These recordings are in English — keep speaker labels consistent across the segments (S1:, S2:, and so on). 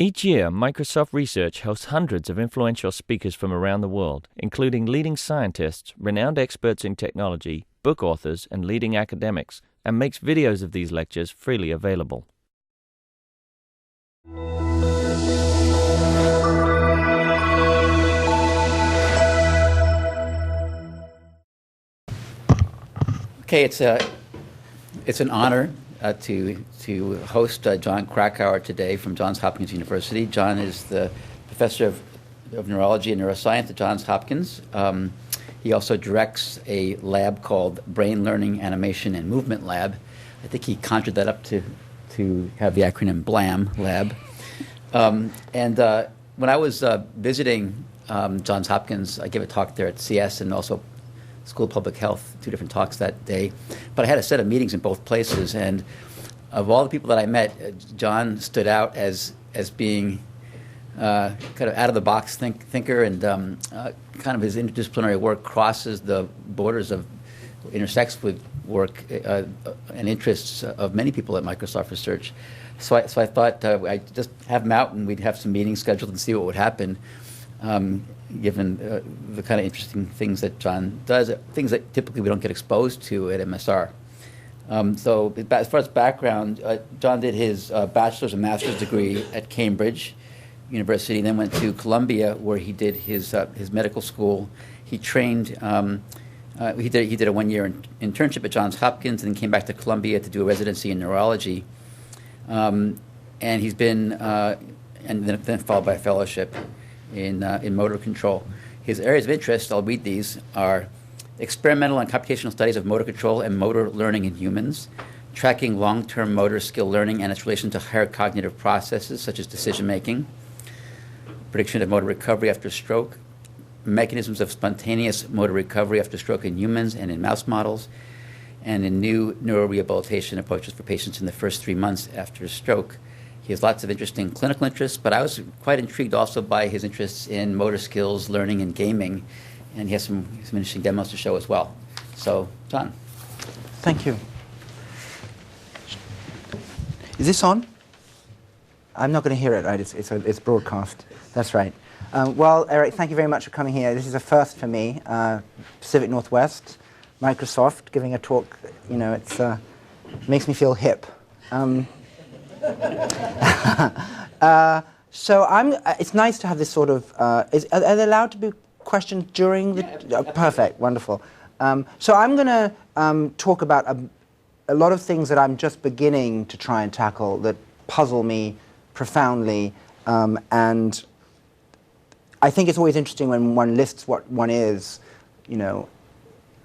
S1: Each year, Microsoft Research hosts hundreds of influential speakers from around the world, including leading scientists, renowned experts in technology, book authors, and leading academics, and makes videos of these lectures freely available.
S2: Okay, it's an honor to host John Krakauer today from Johns Hopkins University. John is the professor of neurology and neuroscience at Johns Hopkins. He also directs a lab called Brain Learning, Animation, and Movement Lab. I think he conjured that up to have the acronym BLAM Lab. When I was visiting Johns Hopkins, I gave a talk there at CS and also School of Public Health, 2 different talks that day. But I had a set of meetings in both places, and of all the people that I met, John stood out as being kind of out-of-the-box thinker, and kind of his interdisciplinary work crosses the borders of, intersects with work and interests of many people at Microsoft Research. So I thought I'd just have him out and we'd have some meetings scheduled and see what would happen, given the kind of interesting things that John does, things that typically we don't get exposed to at MSR. So as far as background, John did his bachelor's and master's degree at Cambridge University, and then went to Columbia, where he did his medical school. He trained. He did a 1-year internship at Johns Hopkins, and then came back to Columbia to do a residency in neurology. And he's been, and then followed by a fellowship in motor control. His areas of interest, I'll read these, are experimental and computational studies of motor control and motor learning in humans, tracking long-term motor skill learning and its relation to higher cognitive processes such as decision-making, prediction of motor recovery after stroke, mechanisms of spontaneous motor recovery after stroke in humans and in mouse models, and in new neurorehabilitation approaches for patients in the first 3 months after a stroke. He has lots of interesting clinical interests, but I was quite intrigued also by his interests in motor skills, learning, and gaming, and he has some interesting demos to show as well. So, John.
S3: Thank you. Is this on? I'm not going to hear it, right? It's broadcast. That's right. Well, Eric, thank you very much for coming here. This is a first for me. Pacific Northwest, Microsoft, giving a talk. You know, it makes me feel hip. So it's nice to have this sort of. Are there allowed to be questions during the?
S2: Yeah,
S3: perfect, wonderful. So I'm going to talk about a lot of things that I'm just beginning to try and tackle that puzzle me profoundly, and I think it's always interesting when one lists what one is. You know,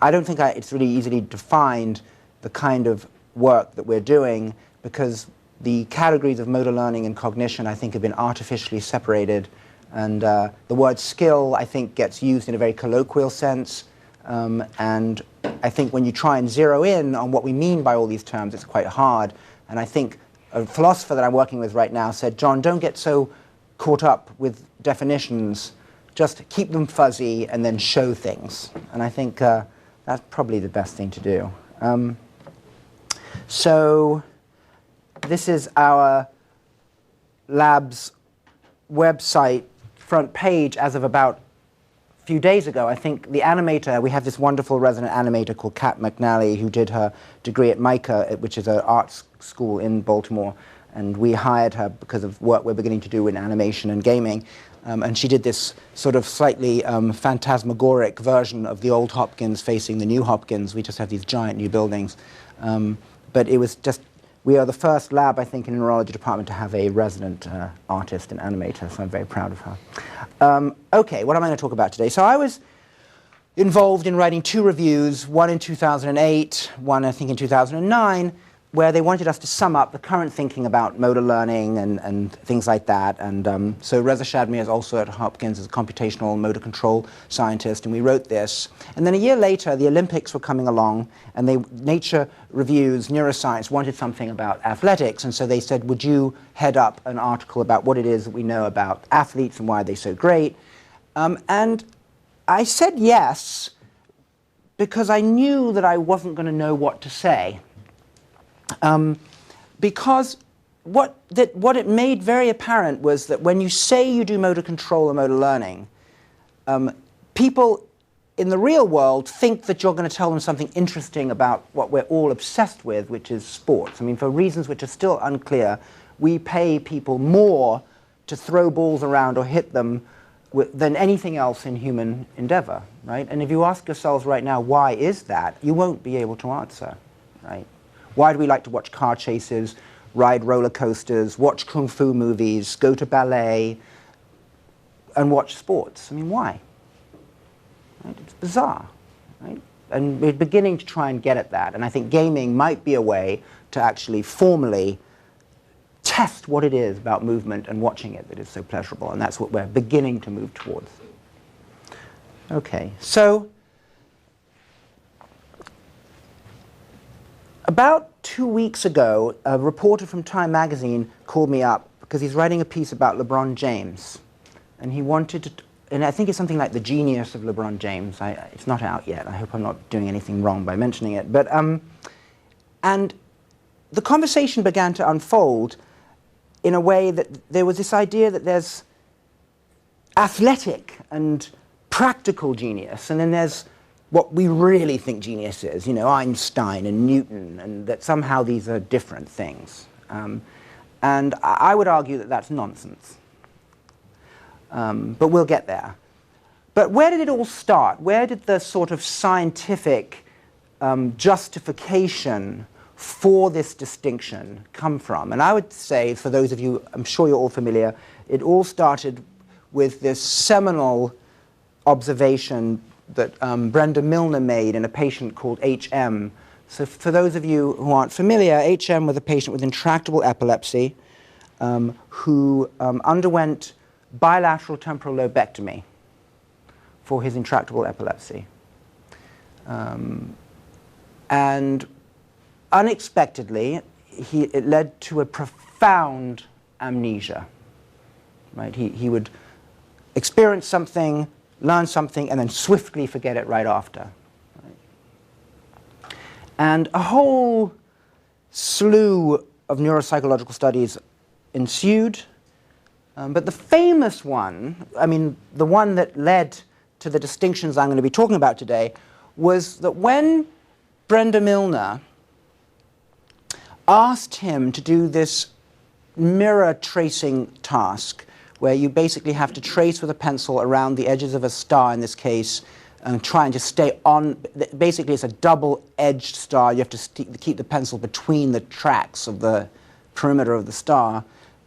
S3: I don't think it's really easily defined the kind of work that we're doing, because the categories of motor learning and cognition, I think, have been artificially separated. And the word skill, I think, gets used in a very colloquial sense. And I think when you try and zero in on what we mean by all these terms, it's quite hard. And I think a philosopher that I'm working with right now said, John, don't get so caught up with definitions. Just keep them fuzzy and then show things. And I think that's probably the best thing to do. So this is our lab's website front page as of about a few days ago. I think the animator, we have this wonderful resident animator called Kat McNally, who did her degree at MICA, which is an arts school in Baltimore, and we hired her because of work we're beginning to do in animation and gaming. And she did this sort of slightly phantasmagoric version of the old Hopkins facing the new Hopkins. We just have these giant new buildings. But it was just, we are the first lab, I think, in the neurology department to have a resident artist and animator, so I'm very proud of her. Okay, what am I going to talk about today? So I was involved in writing 2 reviews, one in 2008, one I think in 2009, where they wanted us to sum up the current thinking about motor learning and things like that. And so Reza Shadmi is also at Hopkins as a computational motor control scientist, and we wrote this. And then a year later, the Olympics were coming along, and Nature Reviews, Neuroscience, wanted something about athletics, and so they said, would you head up an article about what it is that we know about athletes and why they're so great? And I said yes, because I knew that I wasn't going to know what to say. Because what it made very apparent was that when you say you do motor control or motor learning, people in the real world think that you're going to tell them something interesting about what we're all obsessed with, which is sports. I mean, for reasons which are still unclear, we pay people more to throw balls around or hit them than anything else in human endeavor, right? And if you ask yourselves right now, why is that, you won't be able to answer, right? Why do we like to watch car chases, ride roller coasters, watch kung fu movies, go to ballet, and watch sports? I mean, why? Right? It's bizarre, right? And we're beginning to try and get at that. And I think gaming might be a way to actually formally test what it is about movement and watching it that is so pleasurable. And that's what we're beginning to move towards. Okay, so about 2 weeks ago, a reporter from Time magazine called me up because he's writing a piece about LeBron James. And he wanted to, and I think it's something like The Genius of LeBron James. It's not out yet. I hope I'm not doing anything wrong by mentioning it. But, and the conversation began to unfold in a way that there was this idea that there's athletic and practical genius, and then there's what we really think genius is, you know, Einstein and Newton, and that somehow these are different things. And I would argue that that's nonsense. But we'll get there. But where did it all start? Where did the sort of scientific justification for this distinction come from? And I would say, for those of you, I'm sure you're all familiar, it all started with this seminal observation that Brenda Milner made in a patient called HM. So for those of you who aren't familiar, HM was a patient with intractable epilepsy who underwent bilateral temporal lobectomy for his intractable epilepsy. And unexpectedly, it led to a profound amnesia. Right? He would experience something, learn something, and then swiftly forget it right after. Right? And a whole slew of neuropsychological studies ensued. But the famous one, I mean, the one that led to the distinctions I'm going to be talking about today, was that when Brenda Milner asked him to do this mirror tracing task, where you basically have to trace with a pencil around the edges of a star in this case, and try and just stay on. Basically, it's a double-edged star. You have to keep the pencil between the tracks of the perimeter of the star,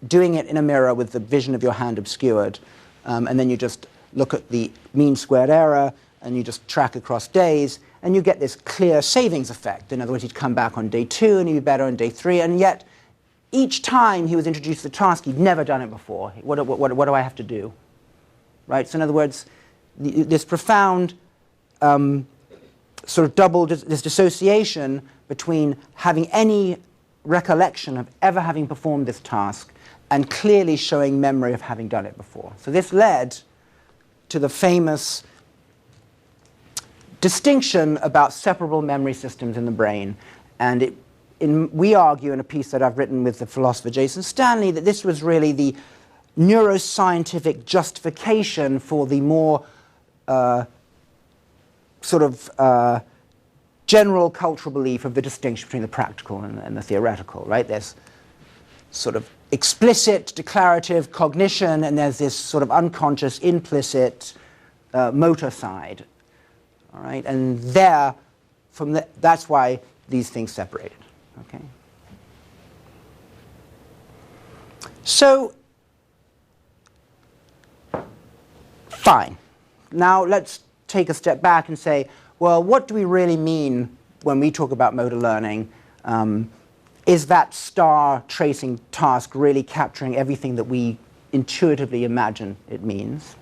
S3: doing it in a mirror with the vision of your hand obscured. And then you just look at the mean squared error, and you just track across days, and you get this clear savings effect. In other words, he'd come back on day 2, and he'd be better on day 3, and yet each time he was introduced to the task, he'd never done it before. What do I have to do? Right? So in other words, this profound sort of this dissociation between having any recollection of ever having performed this task and clearly showing memory of having done it before. So this led to the famous distinction about separable memory systems in the brain. And we argue in a piece that I've written with the philosopher Jason Stanley that this was really the neuroscientific justification for the more general cultural belief of the distinction between the practical and the theoretical, right? There's sort of explicit, declarative cognition, and there's this sort of unconscious, implicit motor side, all right? And that's why these things separated, okay? So, fine. Now let's take a step back and say, well, what do we really mean when we talk about motor learning? Is that star tracing task really capturing everything that we intuitively imagine it means?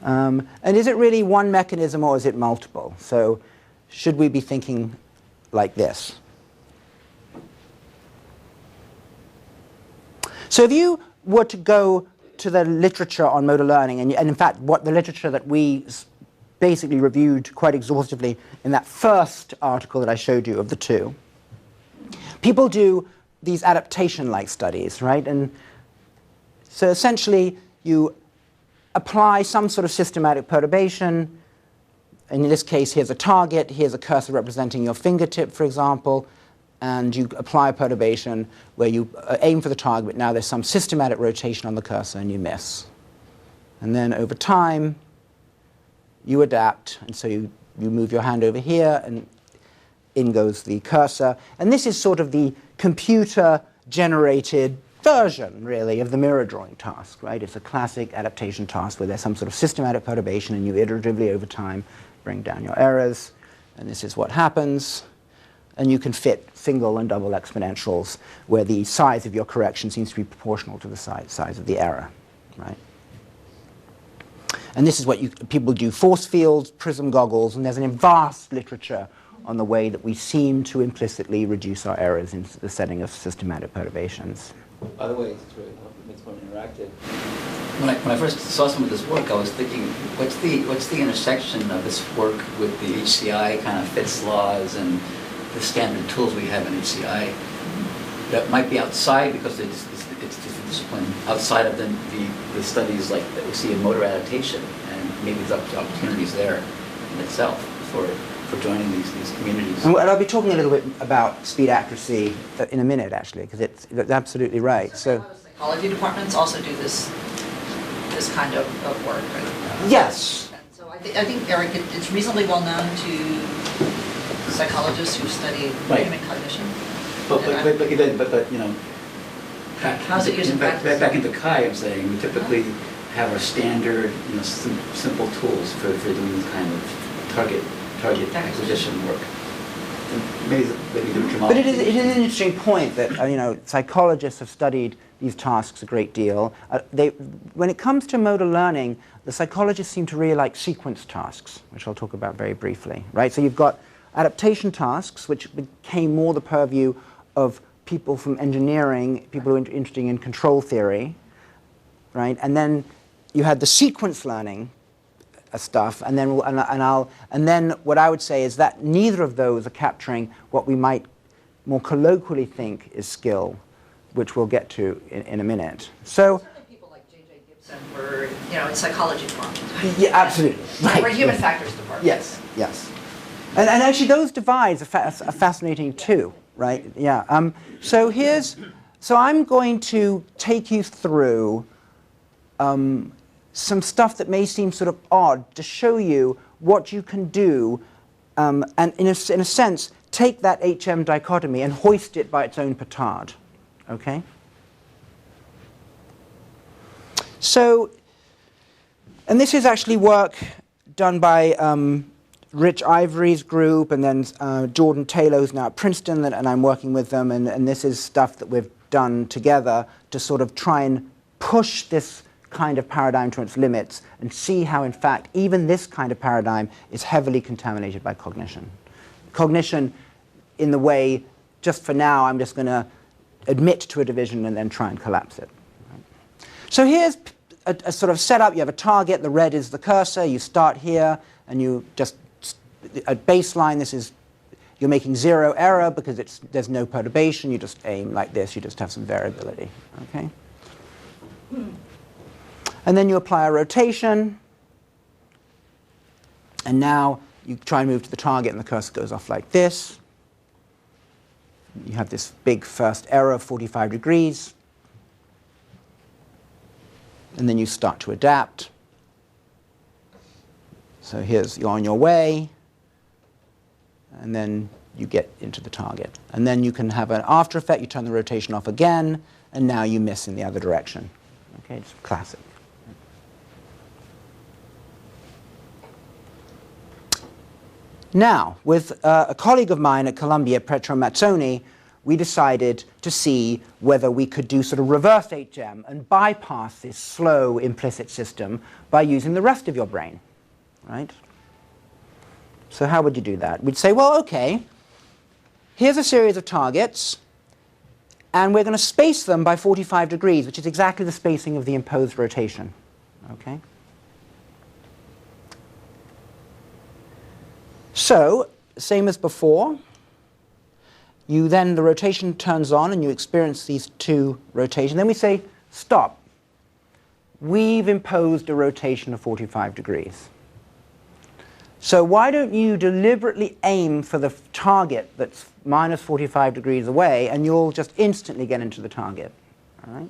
S3: And is it really one mechanism or is it multiple? So should we be thinking like this? So if you were to go to the literature on motor learning, and in fact what the literature that we basically reviewed quite exhaustively in that first article that I showed you of the two, people do these adaptation-like studies, right? And so essentially, you apply some sort of systematic perturbation. In this case, here's a target, here's a cursor representing your fingertip, for example, and you apply a perturbation where you aim for the target, but now there's some systematic rotation on the cursor and you miss. And then over time, you adapt, and so you move your hand over here, and in goes the cursor. And this is sort of the computer-generated version, really, of the mirror drawing task, right? It's a classic adaptation task where there's some sort of systematic perturbation, and you iteratively, over time, bring down your errors. And this is what happens. And you can fit single and double exponentials where the size of your correction seems to be proportional to the size of the error, right? And this is what people do: force fields, prism goggles, and there's an vast literature on the way that we seem to implicitly reduce our errors in the setting of systematic perturbations.
S2: By the way, it's really makes more interactive. When I first saw some of this work, I was thinking, what's the intersection of this work with the HCI kind of fits laws and the standard tools we have in HCI that might be outside, because it's just a discipline outside of the studies like that we see in motor adaptation, and maybe there's opportunities there in itself for joining these communities.
S3: And I'll be talking a little bit about speed accuracy in a minute, actually, because it's absolutely right. So
S4: a lot of psychology departments also do this kind of work, right?
S3: Yes.
S4: And so I think, Eric, it's reasonably well known to psychologists who study human cognition.
S2: But you know,
S4: how's it used in practice?
S2: Back into Kai, I'm saying we typically have our standard, you know, simple tools for doing this kind of target acquisition work. Maybe
S3: but it is an interesting point that you know, psychologists have studied these tasks a great deal. When it comes to motor learning, the psychologists seem to really like sequence tasks, which I'll talk about very briefly. Right. So you've got adaptation tasks, which became more the purview of people from engineering, people who are interested in control theory, right? And then you had the sequence learning stuff, and then what I would say is that neither of those are capturing what we might more colloquially think is skill, which we'll get to in a minute. So
S4: certainly people like J.J. Gibson were, you know, in psychology departments.
S3: Yeah, absolutely.
S4: Right. We're human factors department.
S3: Yes, yes. And actually those divides are fascinating too, right? Yeah. So I'm going to take you through some stuff that may seem sort of odd to show you what you can do, and in a sense, take that HM dichotomy and hoist it by its own petard, okay? So, and this is actually work done by Rich Ivory's group, and then Jordan Taylor's now at Princeton, and I'm working with them, and this is stuff that we've done together to sort of try and push this kind of paradigm to its limits and see how, in fact, even this kind of paradigm is heavily contaminated by cognition. Cognition in the way, just for now, I'm just going to admit to a division and then try and collapse it. So here's a sort of setup. You have a target. The red is the cursor. You start here, and you just, at baseline, you're making zero error because there's no perturbation. You just aim like this. You just have some variability. Okay? And then you apply a rotation, and now you try and move to the target, and the cursor goes off like this. You have this big first error of 45 degrees, and then you start to adapt. So you're on your way, and then you get into the target. And then you can have an after effect. You turn the rotation off again, and now you miss in the other direction. Okay, it's classic. Now, with a colleague of mine at Columbia, Pietro Mazzoni, we decided to see whether we could do sort of reverse HM and bypass this slow implicit system by using the rest of your brain, right? So how would you do that? We'd say, well, okay, here's a series of targets, and we're going to space them by 45 degrees, which is exactly the spacing of the imposed rotation, okay? So, same as before, then the rotation turns on and you experience these two rotations. Then we say, stop. We've imposed a rotation of 45 degrees. So why don't you deliberately aim for the target that's minus 45 degrees away, and you'll just instantly get into the target. All right?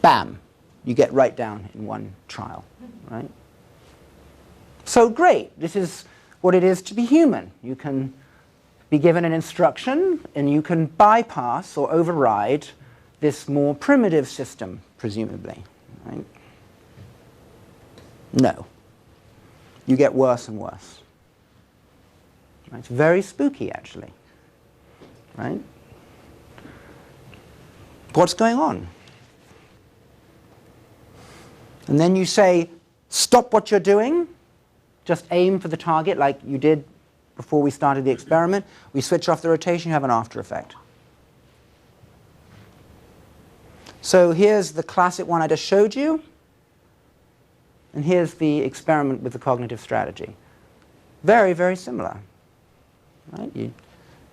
S3: Bam. You get right down in one trial. Right? So great. This is what it is to be human. You can be given an instruction, and you can bypass or override this more primitive system, presumably. Right? No. You get worse and worse. Right? It's very spooky, actually. Right? What's going on? And then you say, stop what you're doing. Just aim for the target like you did before we started the experiment. We switch off the rotation, you have an after effect. So here's the classic one I just showed you. And here's the experiment with the cognitive strategy. Very, very similar. Right? You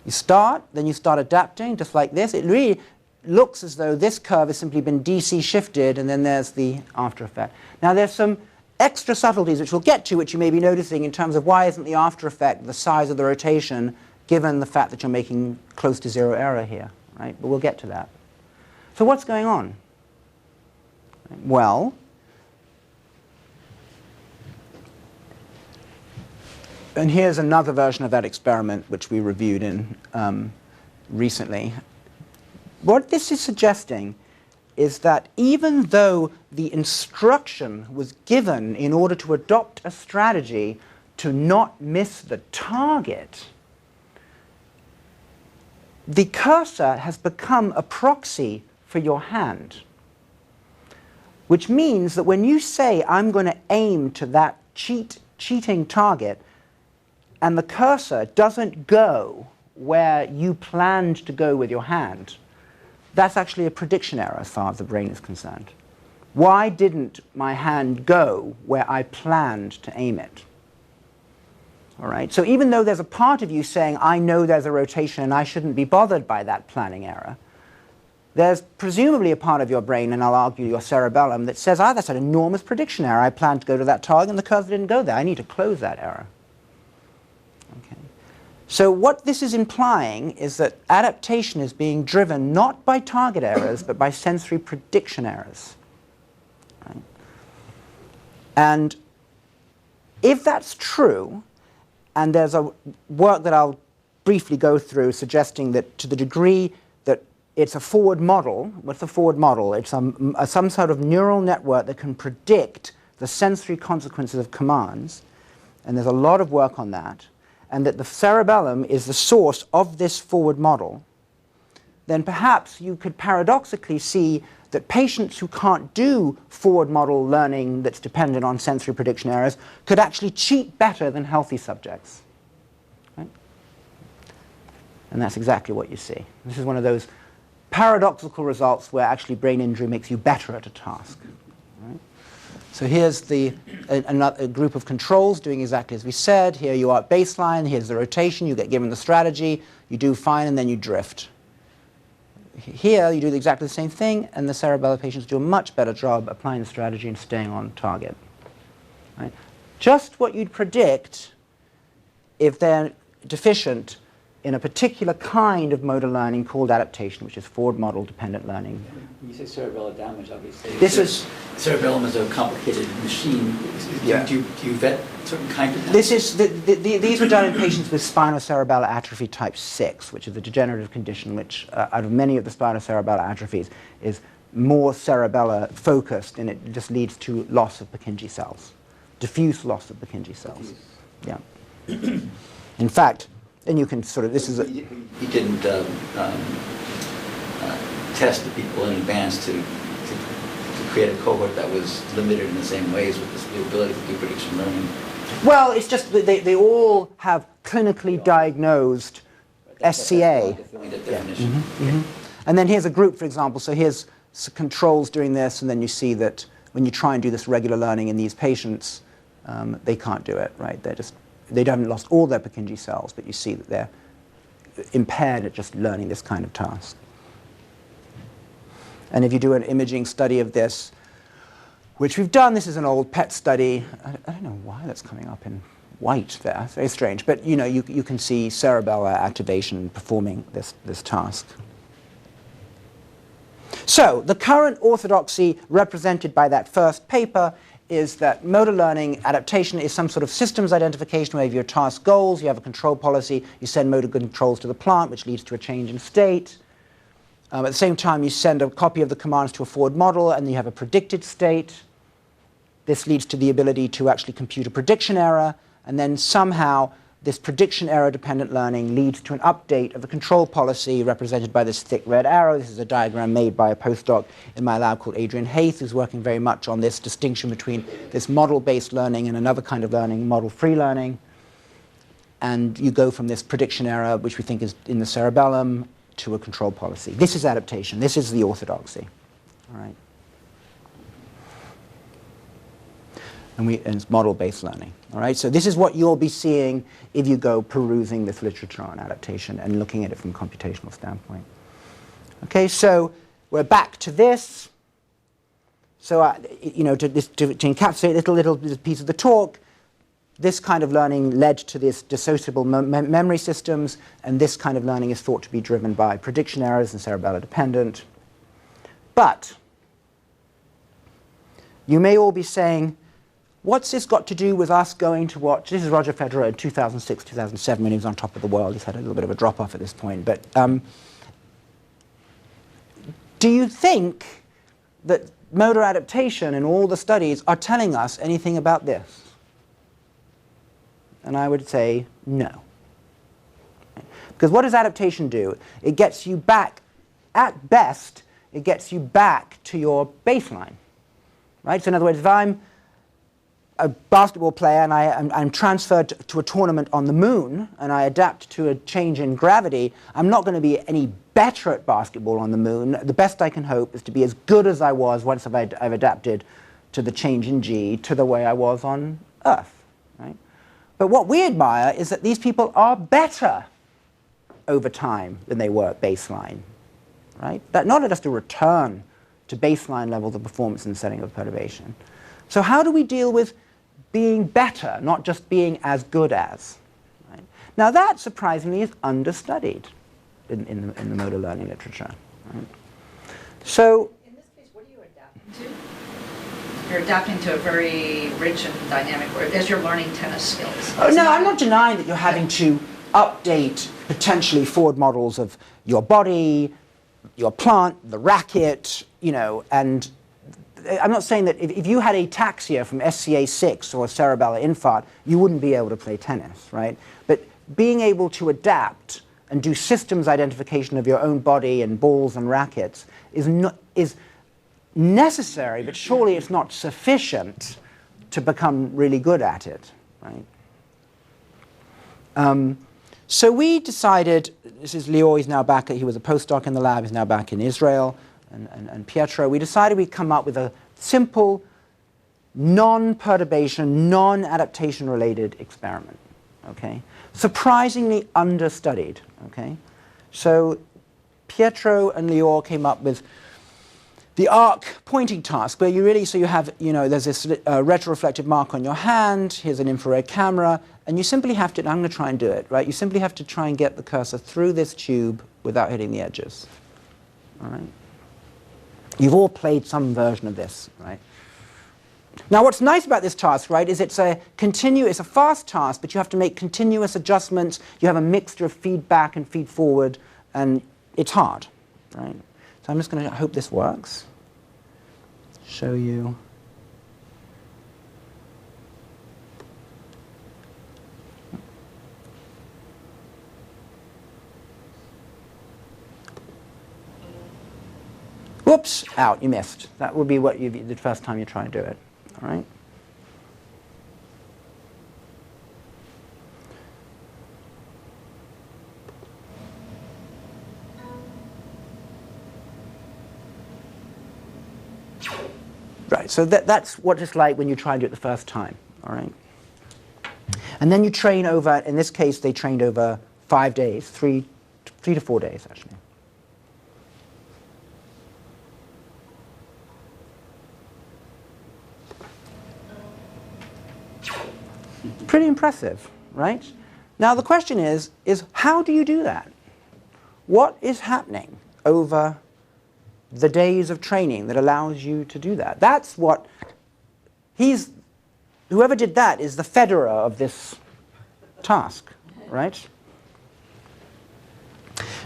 S3: start, then you start adapting, just like this. It really looks as though this curve has simply been DC shifted, and then there's the after effect. Now there's some extra subtleties which we'll get to, which you may be noticing in terms of why isn't the after effect the size of the rotation, given the fact that you're making close to zero error here. Right? But we'll get to that. So what's going on? Well, and here's another version of that experiment which we reviewed in recently. What this is suggesting is that even though the instruction was given in order to adopt a strategy to not miss the target, the cursor has become a proxy for your hand. Which means that when you say, I'm going to aim to that cheating target, and the cursor doesn't go where you planned to go with your hand, that's actually a prediction error as far as the brain is concerned. Why didn't my hand go where I planned to aim it? All right? So even though there's a part of you saying, I know there's a rotation and I shouldn't be bothered by that planning error, there's presumably a part of your brain, and I'll argue your cerebellum, that says, that's an enormous prediction error. I planned to go to that target and the cursor didn't go there. I need to close that error. Okay. So what this is implying is that adaptation is being driven not by target errors, but by sensory prediction errors. Right? And if that's true, and there's a work that I'll briefly go through suggesting that to the degree that it's a forward model. What's a forward model? It's some sort of neural network that can predict the sensory consequences of commands, and there's a lot of work on that, and that the cerebellum is the source of this forward model, then perhaps you could paradoxically see that patients who can't do forward model learning that's dependent on sensory prediction errors could actually cheat better than healthy subjects. Right? And that's exactly what you see. This is one of those paradoxical results where actually brain injury makes you better at a task. Right? So here's another group of controls doing exactly as we said. Here you are at baseline, here's the rotation, you get given the strategy, you do fine, and then you drift. Here you do exactly the same thing, and the cerebellar patients do a much better job applying the strategy and staying on target. Right? Just what you'd predict if they're deficient in a particular kind of motor learning called adaptation, which is forward model dependent learning.
S2: When you say cerebellar damage, obviously, cerebellum is a complicated machine.
S3: Yeah.
S2: Do you vet certain kinds of
S3: These were done in patients with spinocerebellar atrophy type 6, which is a degenerative condition which, out of many of the spinocerebellar atrophies, is more cerebellar focused, and it just leads to loss of Purkinje cells, diffuse loss of Purkinje cells. Yeah. In fact, and you can sort of, this is a...
S2: You didn't test the people in advance to create a cohort that was limited in the same ways with the ability to do prediction learning.
S3: Well, it's just that they all have clinically diagnosed SCA.
S2: Yeah. Mm-hmm.
S3: Mm-hmm. And then here's a group, for example. So here's some controls doing this, and then you see that when you try and do this regular learning in these patients, they can't do it, right? They're just they haven't lost all their Purkinje cells, but you see that they're impaired at just learning this kind of task. And if you do an imaging study of this, which we've done, this is an old PET study. I don't know why that's coming up in white there. It's very strange. But you can see cerebellar activation performing this task. So the current orthodoxy represented by that first paper is that motor learning adaptation is some sort of systems identification where you have your task goals, you have a control policy, you send motor controls to the plant, which leads to a change in state. At the same time, you send a copy of the commands to a forward model, and you have a predicted state. This leads to the ability to actually compute a prediction error, and then somehow this prediction error-dependent learning leads to an update of the control policy represented by this thick red arrow. This is a diagram made by a postdoc in my lab called Adrian Hayth, who's working very much on this distinction between this model-based learning and another kind of learning, model-free learning. And you go from this prediction error, which we think is in the cerebellum, to a control policy. This is adaptation. This is the orthodoxy. All right. And it's model-based learning. All right. So this is what you'll be seeing if you go perusing this literature on adaptation and looking at it from a computational standpoint. Okay. So we're back to this. So to encapsulate a little piece of the talk, this kind of learning led to this dissociable memory systems, and this kind of learning is thought to be driven by prediction errors and cerebellar dependent. But you may all be saying, what's this got to do with us going to watch? This is Roger Federer in 2006, 2007, when he was on top of the world. He's had a little bit of a drop-off at this point. But do you think that motor adaptation and all the studies are telling us anything about this? And I would say no. Because what does adaptation do? It gets you back, at best, it gets you back to your baseline. Right? So in other words, if I'm a basketball player and I'm transferred to a tournament on the moon and I adapt to a change in gravity, I'm not going to be any better at basketball on the moon. The best I can hope is to be as good as I was once I've adapted to the change in G to the way I was on Earth. Right? But what we admire is that these people are better over time than they were at baseline. Right? That not just a return to baseline levels of performance in the setting of perturbation. So how do we deal with being better, not just being as good as? Right? Now that, surprisingly, is understudied in the motor learning literature. Right? So
S4: in this case, what are you adapting to? You're adapting to a very rich and dynamic world as you're learning tennis skills.
S3: No, I'm not denying that you're having to update potentially forward models of your body, your plant, the racket, and I'm not saying that if you had ataxia from SCA6 or cerebellar infarct, you wouldn't be able to play tennis, right? But being able to adapt and do systems identification of your own body and balls and rackets is necessary, but surely it's not sufficient to become really good at it, right? So we decided, this is Lior, he's now back, he was a postdoc in the lab, he's now back in Israel, and Pietro, we decided we'd come up with a simple, non-perturbation, non-adaptation related experiment, okay? Surprisingly understudied, okay? So Pietro and Lior came up with the arc pointing task, where you really, so you have, there's this retroreflective mark on your hand, here's an infrared camera, and you simply have to, and I'm going to try and do it, right? You simply have to try and get the cursor through this tube without hitting the edges, all right? You've all played some version of this, right? Now what's nice about this task, right, is it's a fast task, but you have to make continuous adjustments, you have a mixture of feedback and feed forward, and it's hard, right? So I'm just going to hope this works. Show you. Whoops, out, you missed. That would be what you did the first time you try to do it, all right? Right, so that's what it's like when you try and do it the first time, all right? And then you train over, in this case, they trained over 5 days, 3 to 4 days, actually. Pretty impressive, right? Now the question is how do you do that? What is happening over the days of training that allows you to do that? That's what whoever did that is the Federer of this task, right?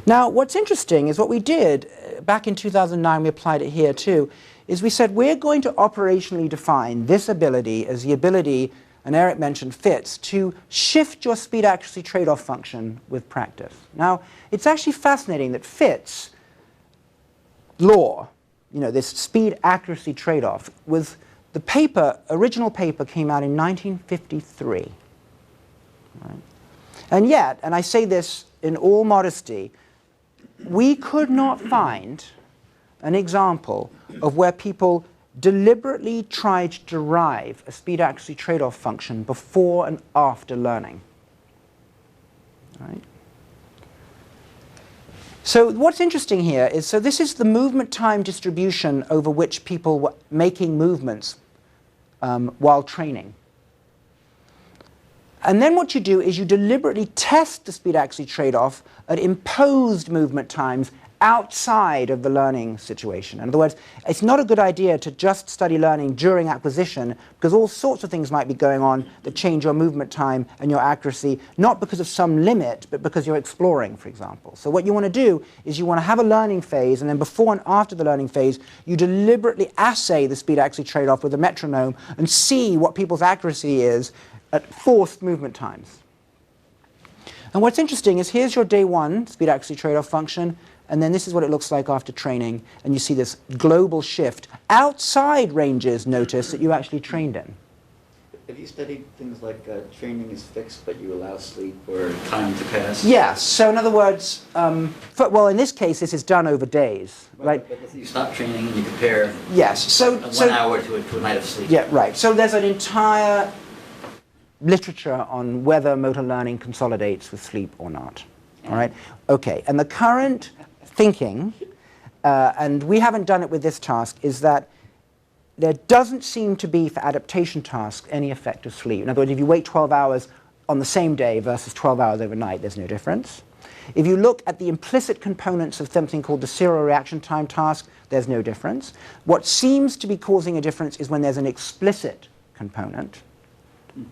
S3: Now what's interesting is what we did back in 2009, we applied it here too, is we said we're going to operationally define this ability as the ability, and Eric mentioned fits, to shift your speed accuracy trade-off function with practice. Now, it's actually fascinating that Fitts' law, this speed accuracy trade-off, was the original paper came out in 1953. Right? And yet, and I say this in all modesty, we could not find an example of where people deliberately tried to derive a speed accuracy trade-off function before and after learning. Right? So what's interesting here is, so this is the movement time distribution over which people were making movements while training. And then what you do is you deliberately test the speed accuracy trade-off at imposed movement times outside of the learning situation. In other words, it's not a good idea to just study learning during acquisition, because all sorts of things might be going on that change your movement time and your accuracy, not because of some limit, but because you're exploring, for example. So what you want to do is you want to have a learning phase, and then before and after the learning phase, you deliberately assay the speed accuracy trade-off with a metronome and see what people's accuracy is at forced movement times. And what's interesting is here's your day one speed accuracy trade-off function, and then this is what it looks like after training, and you see this global shift outside ranges, notice, that you actually trained in.
S2: Have you studied things like training is fixed, but you allow sleep or time to pass?
S3: Yes. So in other words, well, in this case, this is done over days, right?
S2: But you stop training and you compare.
S3: Yes. So
S2: 1 hour to a night of sleep.
S3: Yeah. Right. So there's an entire literature on whether motor learning consolidates with sleep or not. All right. Okay. And the current thinking, and we haven't done it with this task, is that there doesn't seem to be, for adaptation tasks, any effect of sleep. In other words, if you wait 12 hours on the same day versus 12 hours overnight, there's no difference. If you look at the implicit components of something called the serial reaction time task, there's no difference. What seems to be causing a difference is when there's an explicit component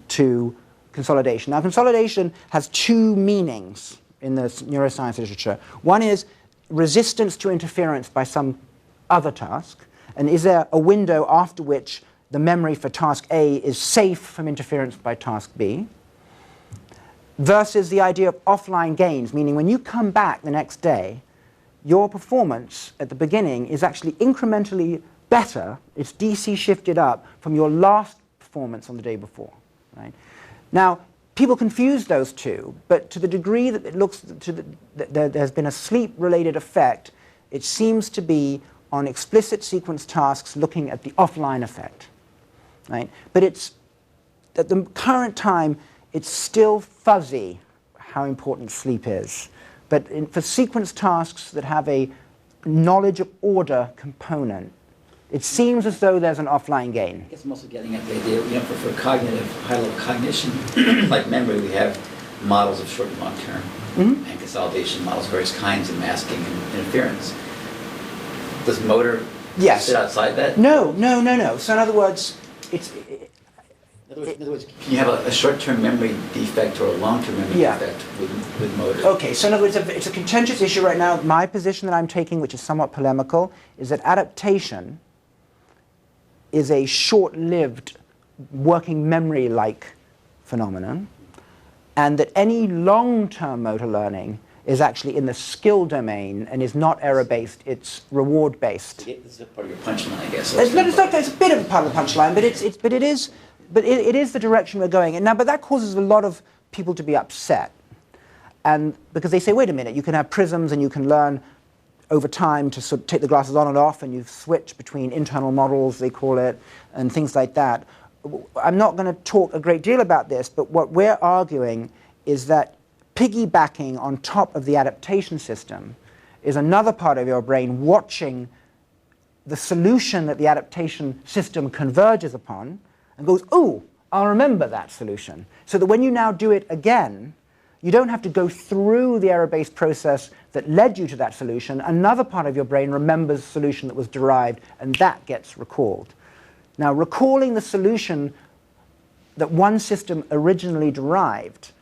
S3: to consolidation. Now, consolidation has two meanings in the neuroscience literature. One is resistance to interference by some other task, and is there a window after which the memory for task A is safe from interference by task B, versus the idea of offline gains, meaning when you come back the next day, your performance at the beginning is actually incrementally better, it's DC shifted up from your last performance on the day before. Right? Now, people confuse those two, but to the degree that it looks that there's been a sleep-related effect, it seems to be on explicit sequence tasks looking at the offline effect. Right? But it's, at the current time, it's still fuzzy how important sleep is. But for sequence tasks that have a knowledge of order component, it seems as though there's an offline gain.
S2: I guess I'm also getting at the idea, for cognitive, high-level cognition, like memory, we have models of short and long-term, and consolidation models of various kinds of masking and interference. Does motor sit outside that?
S3: No. So in other words,
S2: In other words, can you have a short-term memory defect or a long-term memory defect with motor?
S3: Okay, so in other words, it's a contentious issue right now. My position that I'm taking, which is somewhat polemical, is that adaptation is a short-lived working memory-like phenomenon, and that any long-term motor learning is actually in the skill domain and is not error-based, it's reward-based.
S2: This is a part of your punchline, I guess.
S3: It's a bit of a part of the punchline, but it is the direction we're going in. Now, but that causes a lot of people to be upset, and because they say, wait a minute, you can have prisms and you can learn over time to sort of take the glasses on and off, and you switch between internal models, they call it, and things like that. I'm not going to talk a great deal about this, but what we're arguing is that piggybacking on top of the adaptation system is another part of your brain watching the solution that the adaptation system converges upon and goes, oh, I'll remember that solution. So that when you now do it again, you don't have to go through the error-based process that led you to that solution. Another part of your brain remembers the solution that was derived, and that gets recalled. Now, recalling the solution that one system originally derived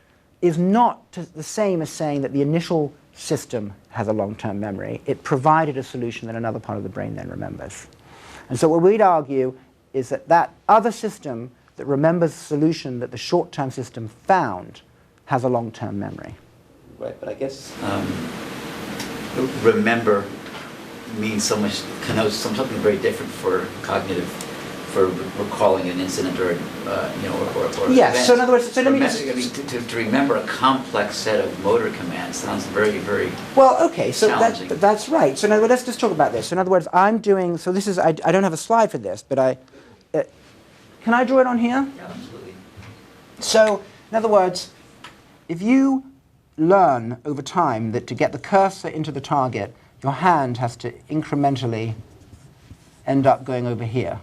S3: is not the same as saying that the initial system has a long-term memory. It provided a solution that another part of the brain then remembers. And so what we'd argue is that that other system that remembers the solution that the short-term system found has a long-term memory.
S2: Right, but I guess remember means so much, connotes something very different for cognitive, for recalling an incident or or
S3: yes.
S2: event.
S3: So in other words, so let me just
S2: to remember a complex set of motor commands sounds very, very
S3: well. Okay, so
S2: challenging.
S3: that's right. So in other words, let's just talk about this. So in other words, I'm doing. So this is. I don't have a slide for this, but can I draw it on here?
S2: Yeah, absolutely.
S3: So in other words, if you learn over time that to get the cursor into the target, your hand has to incrementally end up going over here,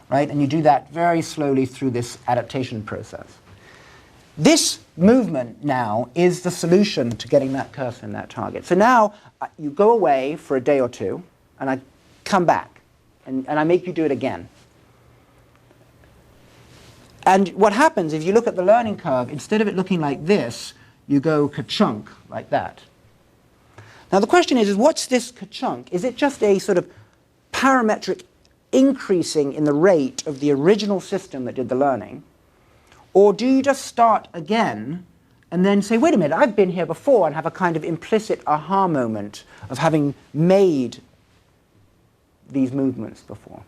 S3: right? And you do that very slowly through this adaptation process. This movement now is the solution to getting that cursor in that target. So now you go away for a day or two, and I come back, and I make you do it again. And what happens, if you look at the learning curve, instead of it looking like this, you go ka-chunk, like that. Now the question is what's this ka-chunk? Is it just a sort of parametric increasing in the rate of the original system that did the learning? Or do you just start again and then say, wait a minute, I've been here before, and have a kind of implicit aha moment of having made these movements before?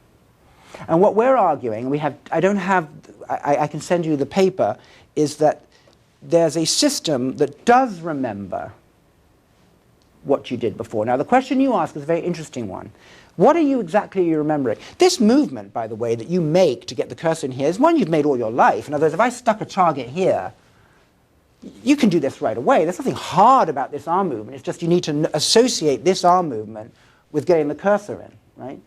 S3: And what we're arguing, I can send you the paper, is that there's a system that does remember what you did before. Now, the question you ask is a very interesting one. What are you exactly remembering? This movement, by the way, that you make to get the cursor in here is one you've made all your life. In other words, if I stuck a target here, you can do this right away. There's nothing hard about this arm movement. It's just you need to associate this arm movement with getting the cursor in, right?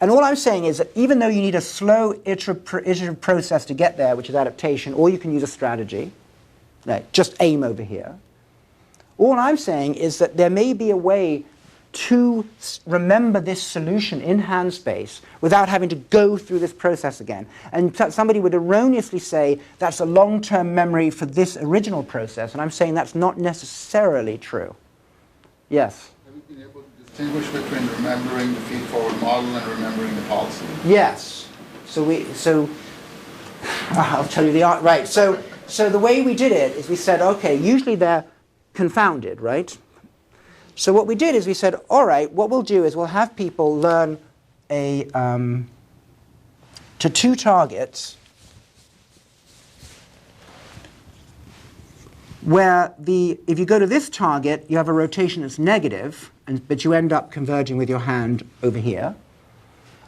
S3: And all I'm saying is that even though you need a slow iterative process to get there, which is adaptation, or you can use a strategy, right, just aim over here, all I'm saying is that there may be a way to remember this solution in hand space without having to go through this process again. And somebody would erroneously say that's a long-term memory for this original process, and I'm saying that's not necessarily true. Yes?
S5: Have you been able to distinguish between remembering the feed-forward model and remembering the policy?
S3: Yes. I'll tell you the art. Right. So the way we did it is we said, okay, usually they're confounded, right? So what we did is we said, all right, what we'll do is we'll have people learn to two targets where if you go to this target, you have a rotation that's negative, but you end up converging with your hand over here.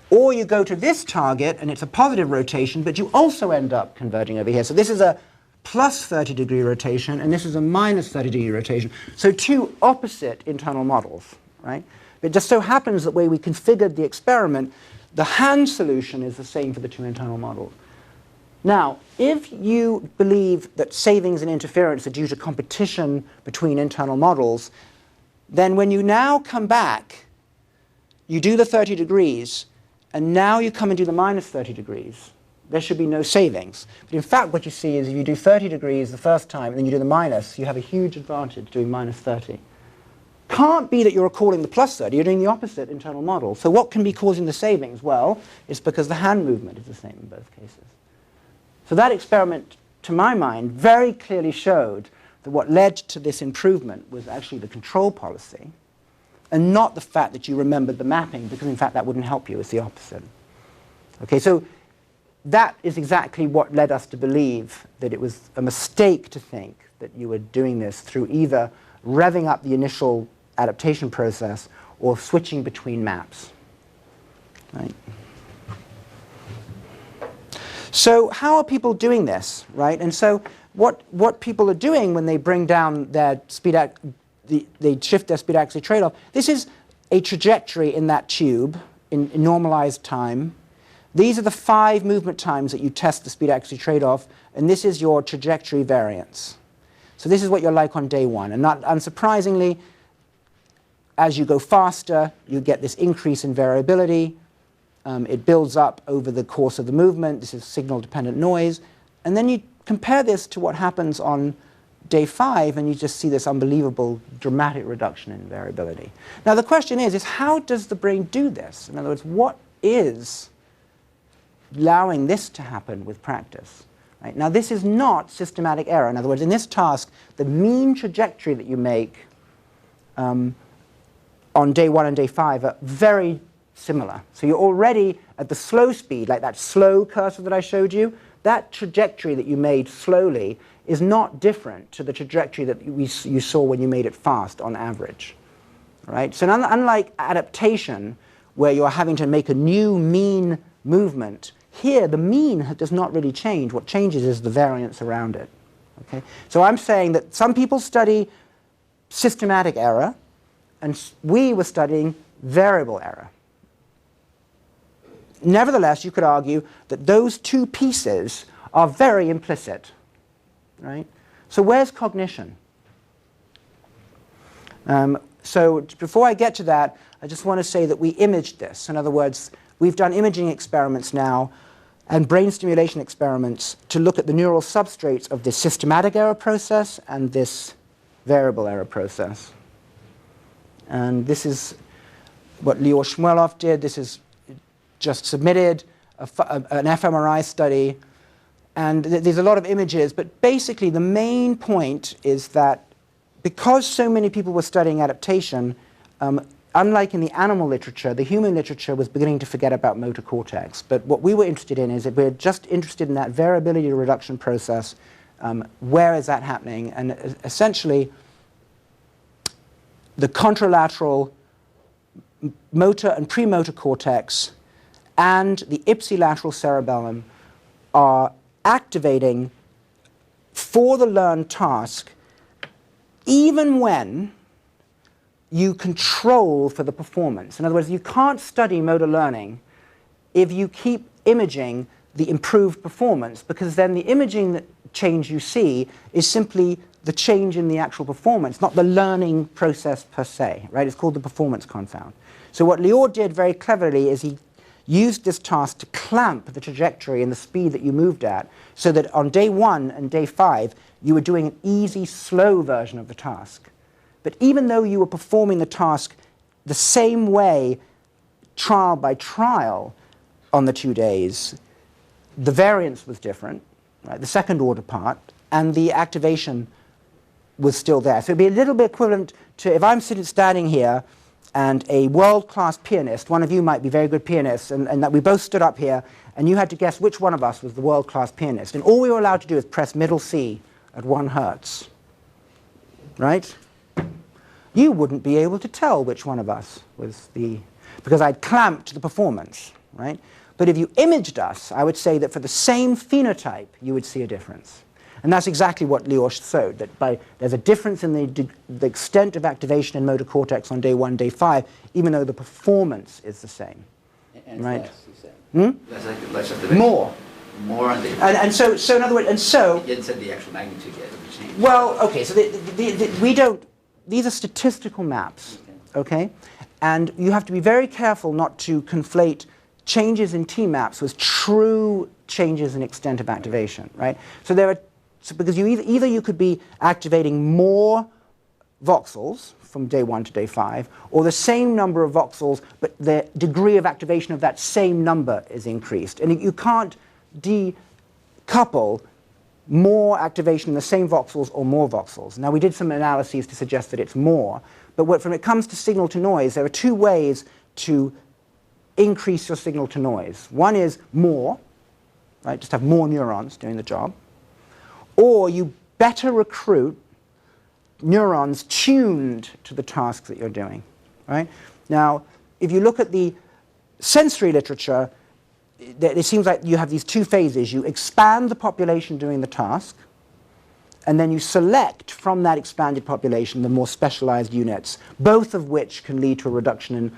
S3: Or you go to this target, and it's a positive rotation, but you also end up converging over here. So this is a plus 30-degree rotation, and this is a minus 30-degree rotation. So two opposite internal models, right? It just so happens that the way we configured the experiment, the hand solution is the same for the two internal models. Now, if you believe that savings and interference are due to competition between internal models, then when you now come back, you do the 30 degrees, and now you come and do the minus 30 degrees. There should be no savings. But in fact, what you see is if you do 30 degrees the first time, and then you do the minus, you have a huge advantage doing minus 30. Can't be that you're recalling the plus 30. You're doing the opposite internal model. So what can be causing the savings? Well, it's because the hand movement is the same in both cases. So that experiment, to my mind, very clearly showed that what led to this improvement was actually the control policy, and not the fact that you remembered the mapping, because in fact that wouldn't help you. It's the opposite. Okay, so that is exactly what led us to believe that it was a mistake to think that you were doing this through either revving up the initial adaptation process or switching between maps. Right? So how are people doing this, right? And so what people are doing when they bring down their they shift their speed accuracy trade-off, this is a trajectory in that tube in normalized time. These are the 5 movement times that you test the speed accuracy trade-off, and this is your trajectory variance. So this is what you're like on day 1. And not unsurprisingly, as you go faster, you get this increase in variability. It builds up over the course of the movement. This is signal-dependent noise. And then you compare this to what happens on day 5, and you just see this unbelievable, dramatic reduction in variability. Now, the question is how does the brain do this? In other words, what is allowing this to happen with practice? Right? Now, this is not systematic error. In other words, in this task, the mean trajectory that you make on day 1 and day 5 are very similar. So you're already at the slow speed, like that slow cursor that I showed you. That trajectory that you made slowly is not different to the trajectory that you saw when you made it fast on average. Right? So unlike adaptation, where you're having to make a new mean movement, here the mean does not really change. What changes is the variance around it. Okay? So I'm saying that some people study systematic error, and we were studying variable error. Nevertheless, you could argue that those 2 pieces are very implicit. Right? So where's cognition? So before I get to that, I just want to say that we imaged this. In other words, we've done imaging experiments now and brain stimulation experiments to look at the neural substrates of this systematic error process and this variable error process. And this is what Lior Shmuelov did. This is just submitted, an fMRI study. And there's a lot of images, but basically the main point is that because so many people were studying adaptation, unlike in the animal literature, the human literature was beginning to forget about motor cortex. But what we were interested in is that we're just interested in that variability reduction process. Where is that happening? And essentially, the contralateral motor and premotor cortex and the ipsilateral cerebellum are activating for the learned task even when you control for the performance. In other words, you can't study motor learning if you keep imaging the improved performance, because then the imaging change you see is simply the change in the actual performance, not the learning process per se, right? It's called the performance confound. So what Lior did very cleverly is he used this task to clamp the trajectory and the speed that you moved at, so that on day 1 and day 5, you were doing an easy, slow version of the task. But even though you were performing the task the same way, trial by trial, on the 2 days, the variance was different, right, the second order part, and the activation was still there. So it would be a little bit equivalent to if I'm standing here and a world-class pianist, one of you might be very good pianists, and that we both stood up here, and you had to guess which one of us was the world-class pianist. And all we were allowed to do is press middle C at 1 hertz. Right? You wouldn't be able to tell which one of us was because I'd clamped the performance. Right? But if you imaged us, I would say that for the same phenotype, you would see a difference. And that's exactly what Lior showed, that there's a difference in the extent of activation in motor cortex on day 1, day 5, even though the performance is the same.
S2: And
S3: right?
S2: less, you said. Less activation.
S3: More.
S2: More on day 5.
S3: And so in other words,
S2: You didn't say the actual magnitude yet of the change.
S3: Well, okay, so we don't, these are statistical maps, okay? And you have to be very careful not to conflate changes in T-maps with true changes in extent of activation, right? So there are, because you either you could be activating more voxels from day 1 to day 5, or the same number of voxels, but the degree of activation of that same number is increased. And you can't decouple more activation in the same voxels or more voxels. Now, we did some analyses to suggest that it's more, but when it comes to signal to noise, there are 2 ways to increase your signal to noise. One is more, right? Just have more neurons doing the job. Or you better recruit neurons tuned to the tasks that you're doing, right? Now, if you look at the sensory literature, it seems like you have these two phases. You expand the population doing the task, and then you select from that expanded population the more specialized units, both of which can lead to a reduction in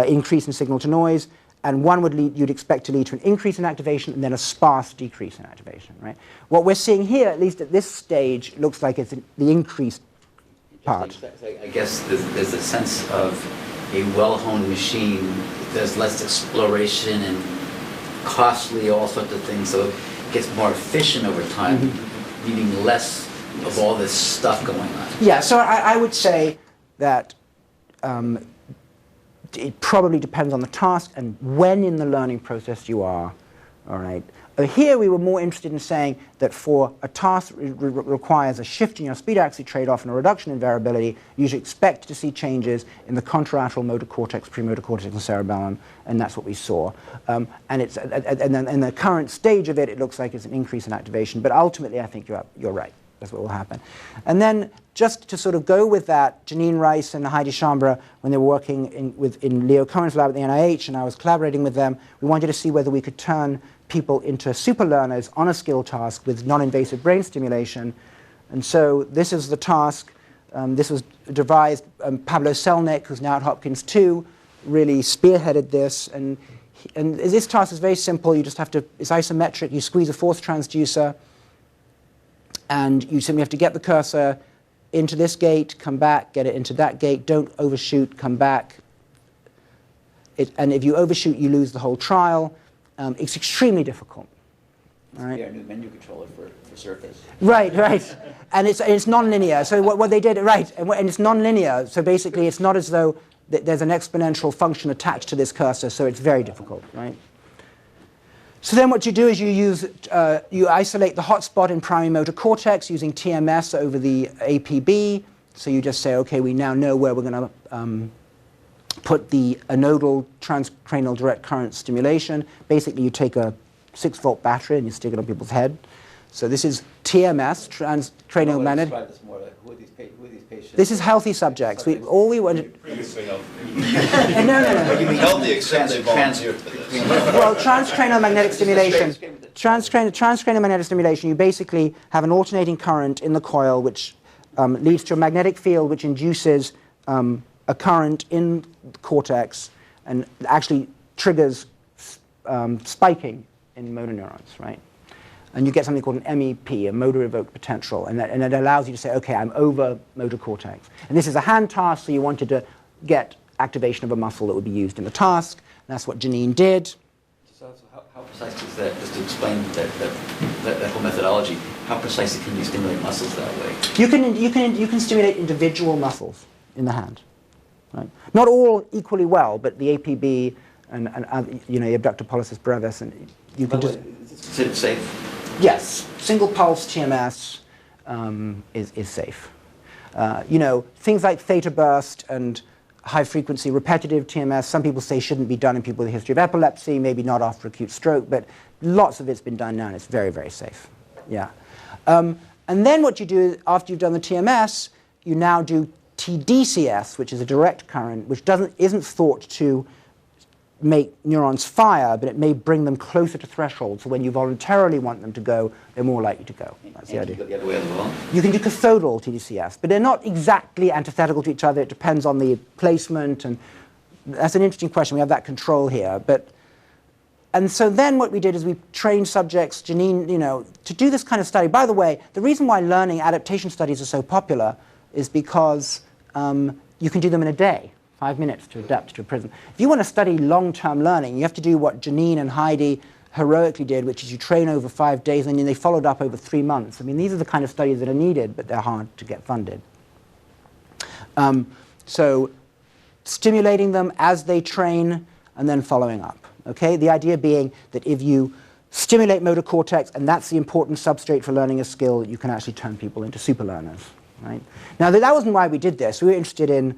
S3: increase in signal to noise, and one you'd expect to lead to an increase in activation and then a sparse decrease in activation. Right? What we're seeing here, at least at this stage, looks like it's the increased part.
S2: I guess there's a sense of a well-honed machine. There's less exploration and costly, all sorts of things, so it gets more efficient over time, needing less of all this stuff going on.
S3: Yeah, so I would say that it probably depends on the task and when in the learning process you are. All right. Here we were more interested in saying that for a task that requires a shift in your speed accuracy trade-off and a reduction in variability, you should expect to see changes in the contralateral motor cortex, premotor cortex, and cerebellum, and that's what we saw. And then in the current stage of it, it looks like it's an increase in activation, but ultimately I think you're right. That's what will happen. And then just to sort of go with that, Janine Rice and Heidi Schambra, when they were working in Leo Cohen's lab at the NIH, and I was collaborating with them, we wanted to see whether we could turn people into super learners on a skill task with non-invasive brain stimulation. And so this is the task. This was devised, Pablo Selnick, who's now at Hopkins too, really spearheaded this. And this task is very simple. You just have to, it's isometric. You squeeze a force transducer, and you simply have to get the cursor into this gate, come back, get it into that gate, don't overshoot, come back. And if you overshoot, you lose the whole trial. It's extremely difficult.
S2: All right. Our new menu controller for Surface.
S3: Right, right. And it's nonlinear. So what they did, right, and it's nonlinear. So basically it's not as though there's an exponential function attached to this cursor, so it's very difficult, right? So then what you do is you isolate the hotspot in primary motor cortex using TMS over the APB. So you just say, okay, we now know where we're going to put the anodal transcranial direct current stimulation. Basically, you take a 6-volt battery and you stick it on people's head. So this is TMS, transcranial magnetic.
S2: Describe this more. Like, who are these patients?
S3: This is healthy subjects. All we wanted.
S6: Previously healthy.
S3: No.
S6: Healthy except they volunteered for this.
S3: Well, transcranial magnetic stimulation. Transcranial magnetic stimulation. You basically have an alternating current in the coil, which leads to a magnetic field, which induces a current in the cortex and actually triggers spiking in motor neurons, right? And you get something called an MEP, a motor evoked potential, and it allows you to say, okay, I'm over motor cortex. And this is a hand task, so you wanted to get activation of a muscle that would be used in the task. And that's what Janine did.
S2: So how precise is that, just to explain that whole methodology, how precisely can you stimulate muscles that way?
S3: You can stimulate individual muscles in the hand. Right? Not all equally well, but the APB and the abductor pollicis brevis, and you can just.
S2: Is it considered safe?
S3: Yes, single pulse TMS is safe. Things like theta burst and high frequency repetitive TMS, some people say shouldn't be done in people with a history of epilepsy, maybe not after acute stroke, but lots of it's been done now and it's very, very safe. Yeah. And then what you do after you've done the TMS, you now do TDCS, which is a direct current, which isn't thought to make neurons fire, but it may bring them closer to threshold. So when you voluntarily want them to go, they're more likely to go. That's the idea.
S2: You can go the other way as well.
S3: You can do cathodal TDCS, but they're not exactly antithetical to each other. It depends on the placement, and that's an interesting question. We have that control here. And so then what we did is we trained subjects, Janine, to do this kind of study. By the way, the reason why learning adaptation studies are so popular is because you can do them in a day. 5 minutes to adapt to a prism. If you want to study long-term learning, you have to do what Janine and Heidi heroically did, which is you train over 5 days and then they followed up over 3 months. I mean, these are the kind of studies that are needed, but they're hard to get funded. So stimulating them as they train and then following up. Okay? The idea being that if you stimulate motor cortex, and that's the important substrate for learning a skill, you can actually turn people into super learners. Right? Now, that wasn't why we did this. We were interested in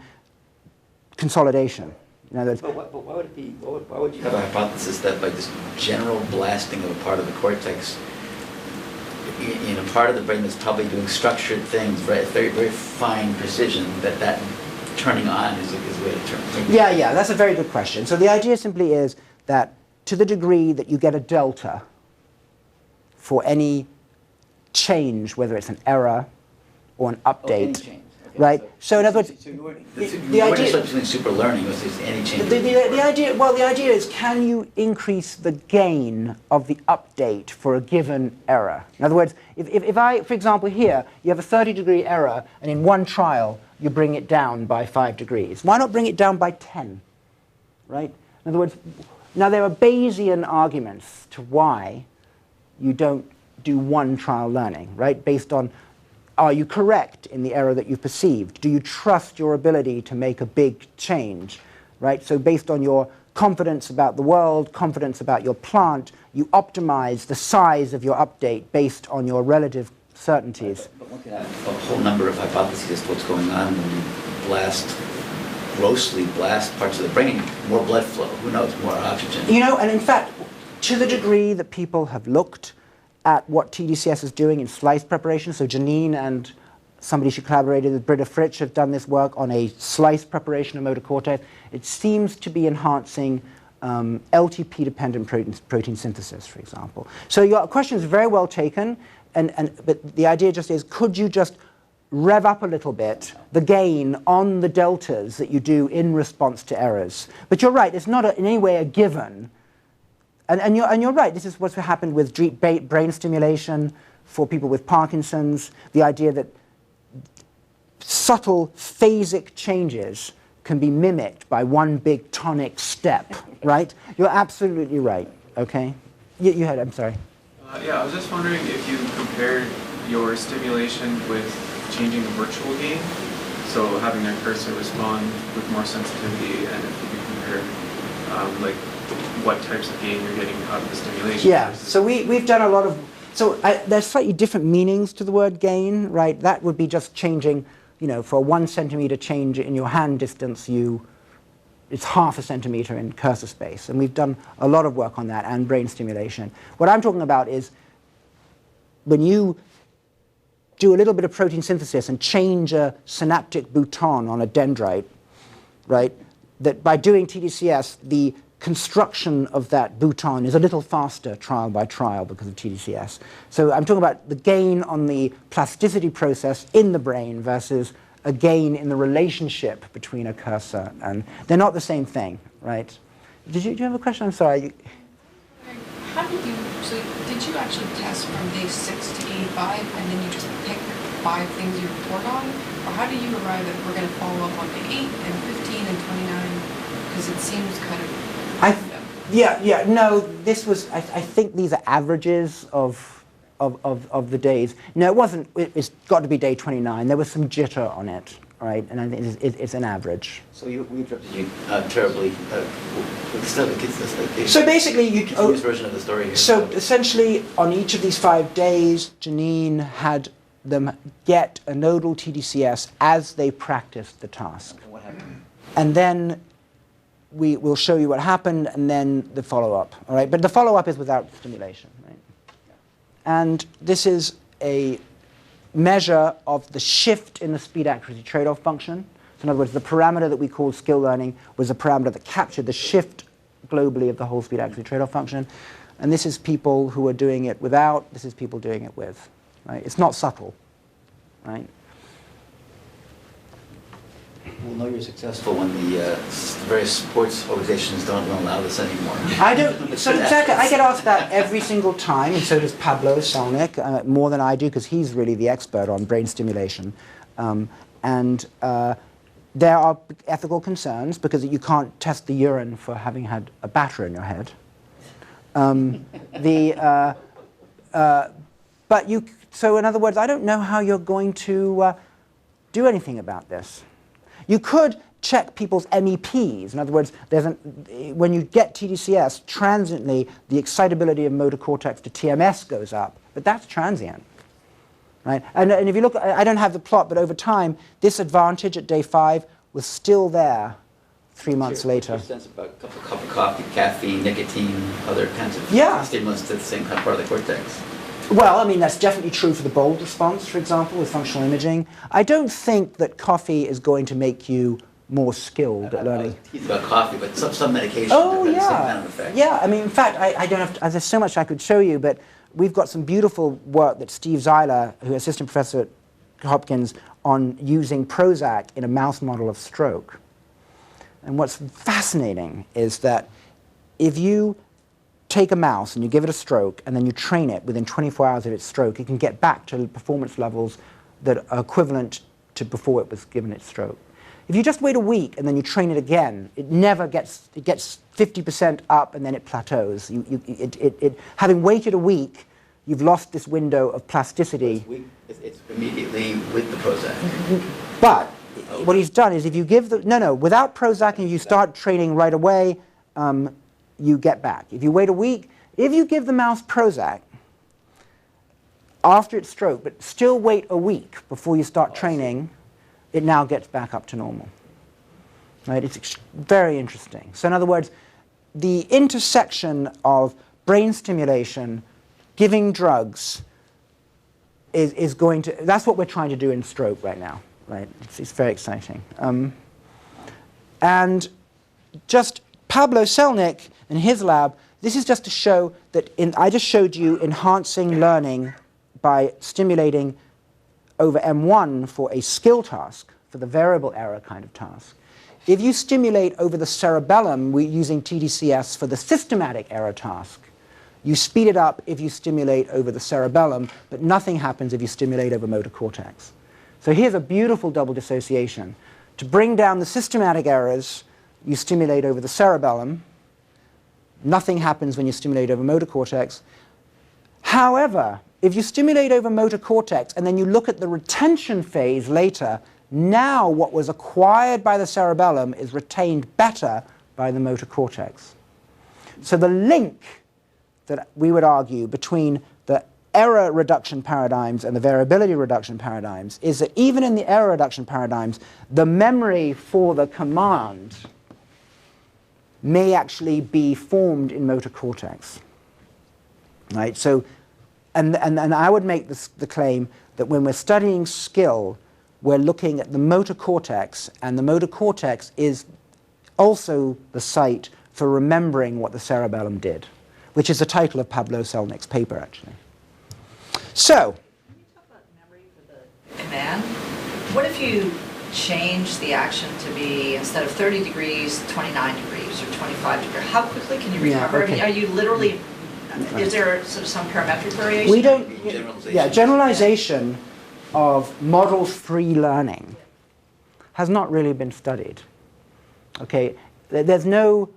S3: consolidation.
S2: But why would it be? Why would you have a hypothesis that by just general blasting of a part of the cortex, in a part of the brain that's probably doing structured things, right, very, very fine precision, that turning on is a way to turn?
S3: Yeah, that's a very good question. So the idea simply is that to the degree that you get a delta for any change, whether it's an error or an update,
S2: any change. Okay,
S3: right? So in other words,
S2: so you weren't
S3: the idea
S2: between super learning was just any change.
S3: the idea is, can you increase the gain of the update for a given error? In other words, if I, for example, here you have a 30-degree error, and in one trial you bring it down by 5 degrees. Why not bring it down by 10? Right? In other words, now there are Bayesian arguments to why you don't do one trial learning, right? Based on, are you correct in the error that you perceived? Do you trust your ability to make a big change, right? So based on your confidence about the world, confidence about your plant, you optimize the size of your update based on your relative certainties.
S2: But one could have a whole number of hypotheses as to what's going on when you grossly blast parts of the brain, more blood flow, who knows, more oxygen.
S3: You know, and in fact, to the degree that people have looked at what TDCS is doing in slice preparation, so Janine and somebody she collaborated with, Britta Fritsch, have done this work on a slice preparation of motor cortex. It seems to be enhancing LTP-dependent protein synthesis, for example. So your question is very well taken, but the idea just is, could you just rev up a little bit the gain on the deltas that you do in response to errors? But you're right, it's not in any way a given. And you're right, this is what's happened with brain stimulation for people with Parkinson's, the idea that subtle phasic changes can be mimicked by one big tonic step, right? You're absolutely right, okay? You had, I'm sorry.
S7: Yeah, I was just wondering if you compared your stimulation with changing the virtual gain, so having their cursor respond with more sensitivity, and if you could compare like what types of gain you're getting out of the stimulation.
S3: Yeah, so we've done a lot of, so there's slightly different meanings to the word gain, right? That would be just changing, you know, for a 1 centimeter change in your hand distance, it's half a centimeter in cursor space. And we've done a lot of work on that and brain stimulation. What I'm talking about is when you do a little bit of protein synthesis and change a synaptic bouton on a dendrite, right, that by doing TDCS, the construction of that bouton is a little faster trial by trial because of TDCS. So I'm talking about the gain on the plasticity process in the brain versus a gain in the relationship between a cursor, and they're not the same thing, right? Do you have a question? I'm sorry.
S8: How did you actually test from day 6 to 85 and then you just pick 5 things you report on? Or how do you arrive at we're going to follow up on day 8 and 15 and 29? Because it seems kind of
S3: no, this was, I think these are averages of the days. No, it wasn't, it's got to be day 29. There was some jitter on it, right? And I think it's an average.
S2: So we interrupted you terribly.
S3: So basically,
S2: this version of the story here.
S3: So essentially, on each of these 5 days, Janine had them get a nodal TDCS as they practiced the task.
S2: What happened?
S3: And then we will show you what happened, and then the follow-up, all right? But the follow-up is without stimulation, right? And this is a measure of the shift in the speed-accuracy trade-off function. So in other words, the parameter that we called skill learning was a parameter that captured the shift globally of the whole speed-accuracy trade-off function. And this is people who are doing it without, this is people doing it with, right? It's not subtle, right?
S2: We'll know you're successful when the various sports organizations don't allow this anymore.
S3: I don't. So exactly, I get asked that every single time, and so does Pablo Salnik, more than I do, because he's really the expert on brain stimulation. There are ethical concerns because you can't test the urine for having had a batter in your head. So in other words, I don't know how you're going to do anything about this. You could check people's MEPs. In other words, when you get TDCS, transiently, the excitability of motor cortex to TMS goes up, but that's transient, right? And if you look, I don't have the plot, but over time, this advantage at day 5 was still there 3 months later.
S2: What's your sense about a cup of coffee, caffeine, nicotine, other kinds of stimulants to the same kind of part of the cortex?
S3: Well, I mean, that's definitely true for the bold response, for example, with functional imaging. I don't think that coffee is going to make you more skilled at learning.
S2: Teeth about coffee, but some medication
S3: Oh,
S2: that has the same
S3: yeah.
S2: kind of effect.
S3: Yeah, I mean, in fact, I don't have to, there's so much I could show you, but we've got some beautiful work that Steve Zeiler, who is assistant professor at Hopkins, on using Prozac in a mouse model of stroke. And what's fascinating is that if you take a mouse and you give it a stroke and then you train it within 24 hours of its stroke, it can get back to performance levels that are equivalent to before it was given its stroke. If you just wait a week and then you train it again, it never gets, it gets 50% up and then it plateaus. Having waited a week, you've lost this window of plasticity.
S2: It's immediately with the Prozac.
S3: But what he's done is if you give the, without Prozac and you start training right away, you get back. If you wait a week, if you give the mouse Prozac after its stroke, but still wait a week before you start training, it now gets back up to normal. Right? It's very interesting. So in other words, the intersection of brain stimulation, giving drugs, is going to, that's what we're trying to do in stroke right now. Right? It's very exciting. And just Pablo Selnick in his lab, this is just to show that I just showed you enhancing learning by stimulating over M1 for a skill task, for the variable error kind of task. If you stimulate over the cerebellum, we're using TDCS for the systematic error task. You speed it up if you stimulate over the cerebellum, but nothing happens if you stimulate over motor cortex. So here's a beautiful double dissociation. To bring down the systematic errors, you stimulate over the cerebellum. Nothing happens when you stimulate over motor cortex. However, if you stimulate over motor cortex and then you look at the retention phase later, now what was acquired by the cerebellum is retained better by the motor cortex. So the link that we would argue between the error reduction paradigms and the variability reduction paradigms is that even in the error reduction paradigms, the memory for the command may actually be formed in motor cortex. Right? So, and I would make the claim that when we're studying skill, we're looking at the motor cortex, and the motor cortex is also the site for remembering what the cerebellum did, which is the title of Pablo Selnick's paper, actually. So,
S4: Can you talk about memory for the man? What if you change the action to be, instead of 30 degrees, 29 degrees or 25 degrees? How quickly can you recover?
S3: Yeah, okay.
S4: I mean, are you literally, is there sort of some parametric variation?
S3: We don't,
S2: Generalization.
S3: generalization of model-free learning has not really been studied. Okay, there's no,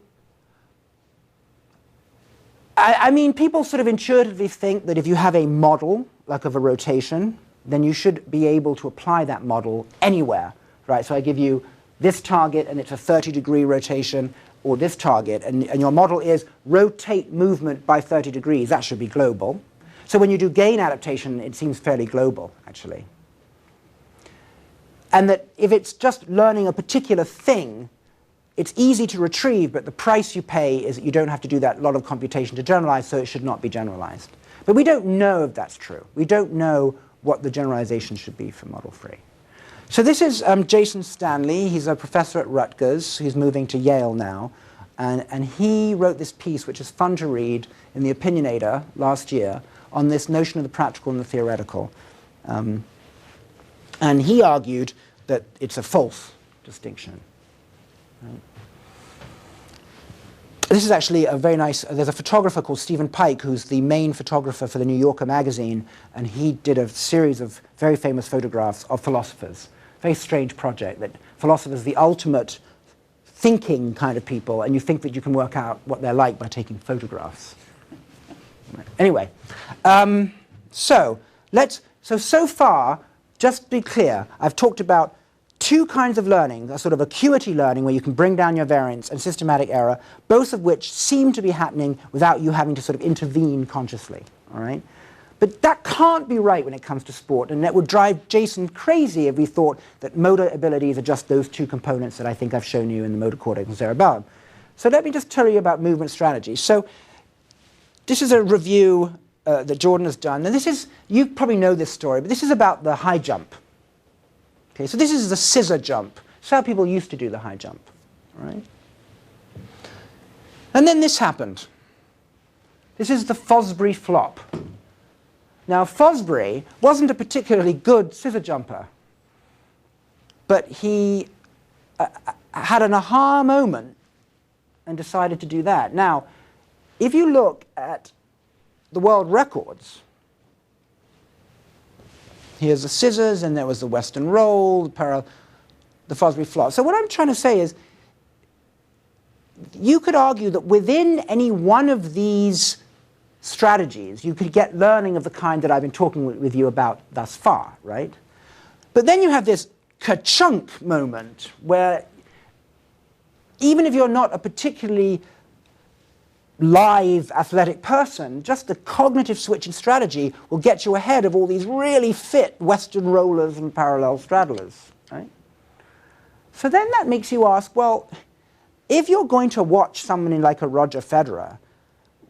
S3: I mean, people sort of intuitively think that if you have a model, like of a rotation, then you should be able to apply that model anywhere, right? So I give you this target and it's a 30-degree rotation, or this target, and your model is rotate movement by 30 degrees. That should be global. So when you do gain adaptation, it seems fairly global, actually. And that if it's just learning a particular thing, it's easy to retrieve, but the price you pay is that you don't have to do that lot of computation to generalize, so it should not be generalized. But we don't know if that's true. We don't know what the generalization should be for model-free. So this is Jason Stanley. He's a professor at Rutgers. He's moving to Yale now. And he wrote this piece, which is fun to read, in the Opinionator last year, on this notion of the practical and the theoretical. And he argued that it's a false distinction. Right. This is actually a very nice, there's a photographer called Stephen Pike who's the main photographer for the New Yorker magazine, and he did a series of very famous photographs of philosophers. Very strange project, that philosophers are the ultimate thinking kind of people, and you think that you can work out what they're like by taking photographs. Right. Anyway, so far, just to be clear, I've talked about two kinds of learning, a sort of acuity learning where you can bring down your variance, and systematic error, both of which seem to be happening without you having to sort of intervene consciously. All right? But that can't be right when it comes to sport, and that would drive Jason crazy if we thought that motor abilities are just those two components that I think I've shown you in the motor cortex and cerebellum. So let me just tell you about movement strategy. So this is a review that Jordan has done, and this is, you probably know this story, but this is about the high jump. Okay, so this is the scissor jump. That's how people used to do the high jump, right? And then this happened. This is the Fosbury flop. Now, Fosbury wasn't a particularly good scissor jumper, but he had an aha moment and decided to do that. Now, if you look at the world records, here's the scissors, and there was the Western roll, the Fosbury flop. So what I'm trying to say is, you could argue that within any one of these strategies, you could get learning of the kind that I've been talking with you about thus far, right? But then you have this ka-chunk moment where even if you're not a particularly live athletic person, just the cognitive switch in strategy will get you ahead of all these really fit Western rollers and parallel straddlers, right? So then that makes you ask, well, if you're going to watch someone like a Roger Federer,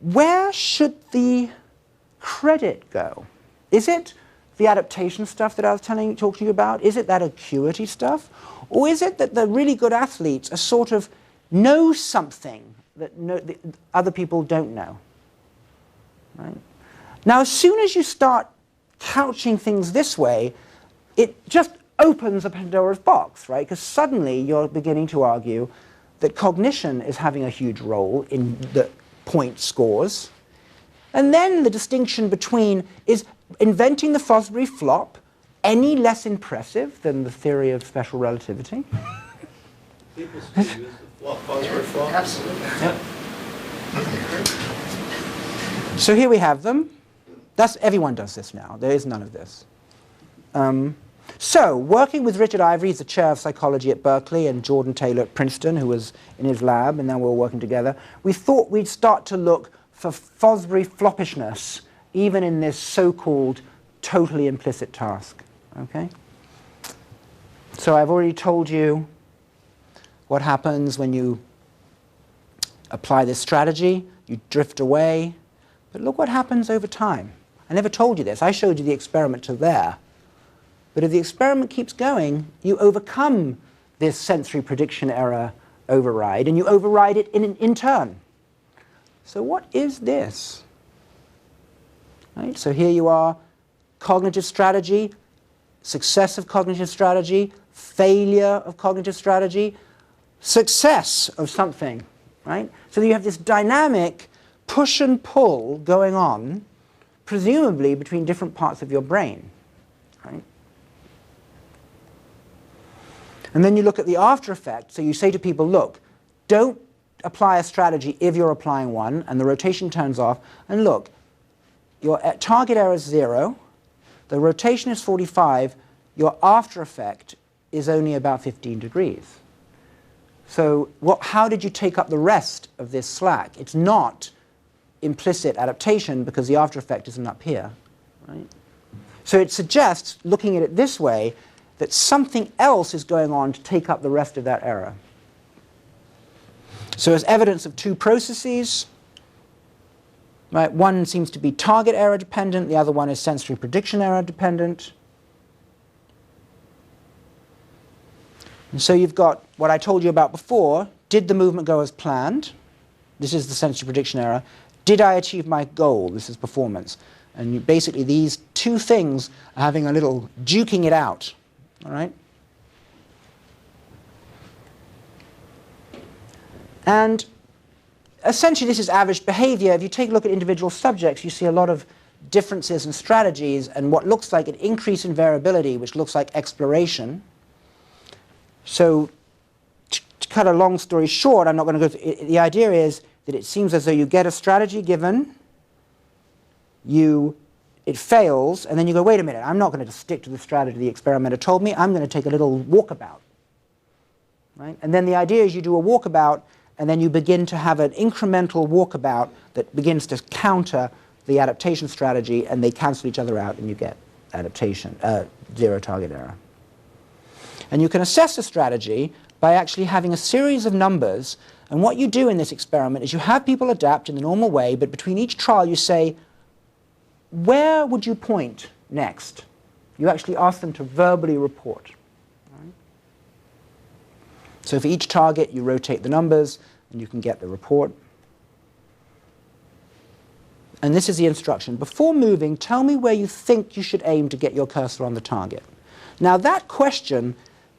S3: where should the credit go? Is it the adaptation stuff that I was talking to you about? Is it that acuity stuff? Or is it that the really good athletes are sort of know something that other people don't know? Right? Now, as soon as you start couching things this way, it just opens a Pandora's box, right? Because suddenly you're beginning to argue that cognition is having a huge role in the point scores. And then the distinction between, is inventing the Fosbury flop any less impressive than the theory of special relativity?
S6: People still use the Fosbury flop.
S4: Absolutely.
S3: Yep. So here we have them. Everyone does this now. There is none of this. So, working with Richard Ivory, he's the chair of psychology at Berkeley, and Jordan Taylor at Princeton, who was in his lab, and then we were working together, we thought we'd start to look for Fosbury floppishness, even in this so-called totally implicit task. Okay? So I've already told you what happens when you apply this strategy. You drift away. But look what happens over time. I never told you this. I showed you the experiment to there. But if the experiment keeps going, you overcome this sensory prediction error override, and you override it in turn. So what is this? Right? So here you are, cognitive strategy, success of cognitive strategy, failure of cognitive strategy, success of something. Right? So you have this dynamic push and pull going on, presumably between different parts of your brain. Right? And then you look at the after effect. So you say to people, look, don't apply a strategy if you're applying one, and the rotation turns off. And look, your target error is 0, the rotation is 45, your after effect is only about 15 degrees. So how did you take up the rest of this slack? It's not implicit adaptation because the after effect isn't up here. Right? So it suggests, looking at it this way, that something else is going on to take up the rest of that error. So as evidence of two processes, right, one seems to be target error dependent, the other one is sensory prediction error dependent. And so you've got what I told you about before. Did the movement go as planned? This is the sensory prediction error. Did I achieve my goal? This is performance. And basically these two things are having a little duking it out. All right? And essentially this is average behavior. If you take a look at individual subjects, you see a lot of differences in strategies and what looks like an increase in variability, which looks like exploration. So to cut a long story short, I'm not going to go through, the idea is that it seems as though you get a strategy given, it fails, and then you go, wait a minute, I'm not going to just stick to the strategy the experimenter told me, I'm going to take a little walkabout. Right? And then the idea is you do a walkabout, and then you begin to have an incremental walkabout that begins to counter the adaptation strategy, and they cancel each other out, and you get adaptation, zero target error. And you can assess the strategy by actually having a series of numbers, and what you do in this experiment is you have people adapt in the normal way, but between each trial you say, where would you point next? You actually ask them to verbally report. Right? So for each target, you rotate the numbers, and you can get the report. And this is the instruction. Before moving, tell me where you think you should aim to get your cursor on the target. Now that question,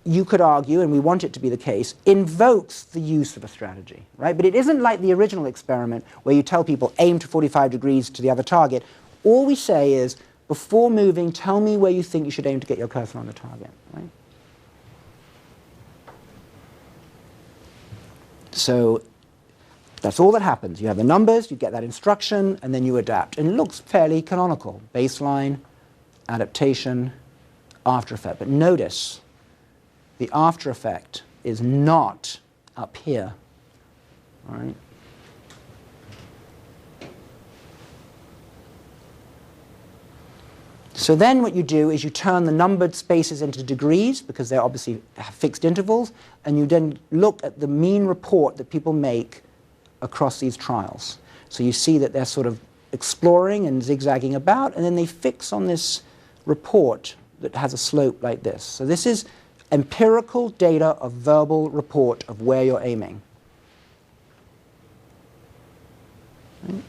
S3: you could argue, and we want it to be the case, invokes the use of a strategy, right? But it isn't like the original experiment where you tell people aim to 45 degrees to the other target. All we say is, before moving, tell me where you think you should aim to get your cursor on the target, right? So that's all that happens. You have the numbers, you get that instruction, and then you adapt. And it looks fairly canonical. Baseline, adaptation, after effect. But notice, the after effect is not up here. All right? So then what you do is you turn the numbered spaces into degrees, because they're obviously fixed intervals, and you then look at the mean report that people make across these trials. So you see that they're sort of exploring and zigzagging about, and then they fix on this report that has a slope like this. So this is empirical data of verbal report of where you're aiming. Right?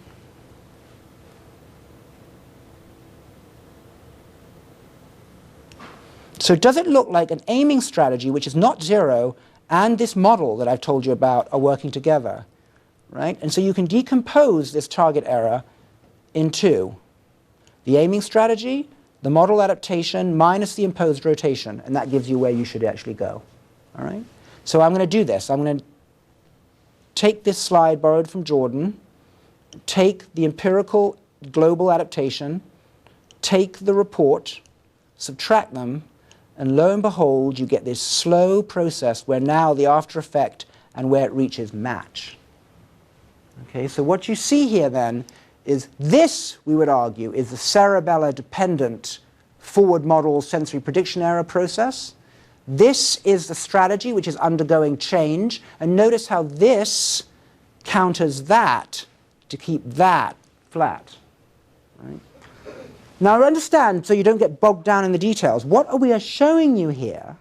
S3: So does it look like an aiming strategy which is not zero and this model that I've told you about are working together? Right? And so you can decompose this target error in two. The aiming strategy, the model adaptation, minus the imposed rotation, and that gives you where you should actually go. All right? So I'm going to do this. I'm going to take this slide borrowed from Jordan, take the empirical global adaptation, take the report, subtract them, and lo and behold, you get this slow process where now the after effect and where it reaches match. Okay, so what you see here then is this, we would argue, is the cerebellar-dependent forward model sensory prediction error process. This is the strategy which is undergoing change. And notice how this counters that to keep that flat. Right? Now understand, so you don't get bogged down in the details, what we are showing you here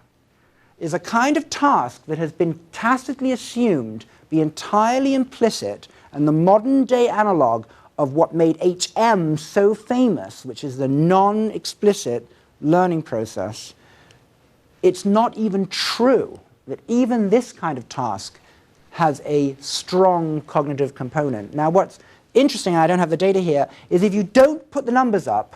S3: is a kind of task that has been tacitly assumed be entirely implicit and the modern day analog of what made HM so famous, which is the non-explicit learning process. It's not even true that even this kind of task has a strong cognitive component. Now what's interesting, I don't have the data here, is if you don't put the numbers up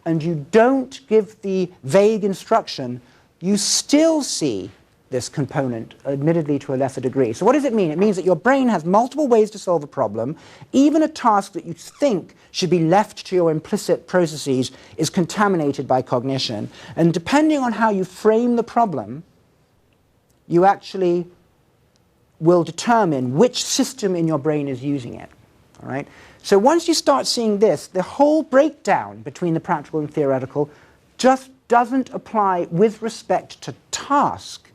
S3: and you don't give the vague instruction, you still see this component, admittedly to a lesser degree. So what does it mean? It means that your brain has multiple ways to solve a problem. Even a task that you think should be left to your implicit processes is contaminated by cognition. And depending on how you frame the problem, you actually will determine which system in your brain is using it. All right? So once you start seeing this, the whole breakdown between the practical and theoretical just doesn't apply with respect to task.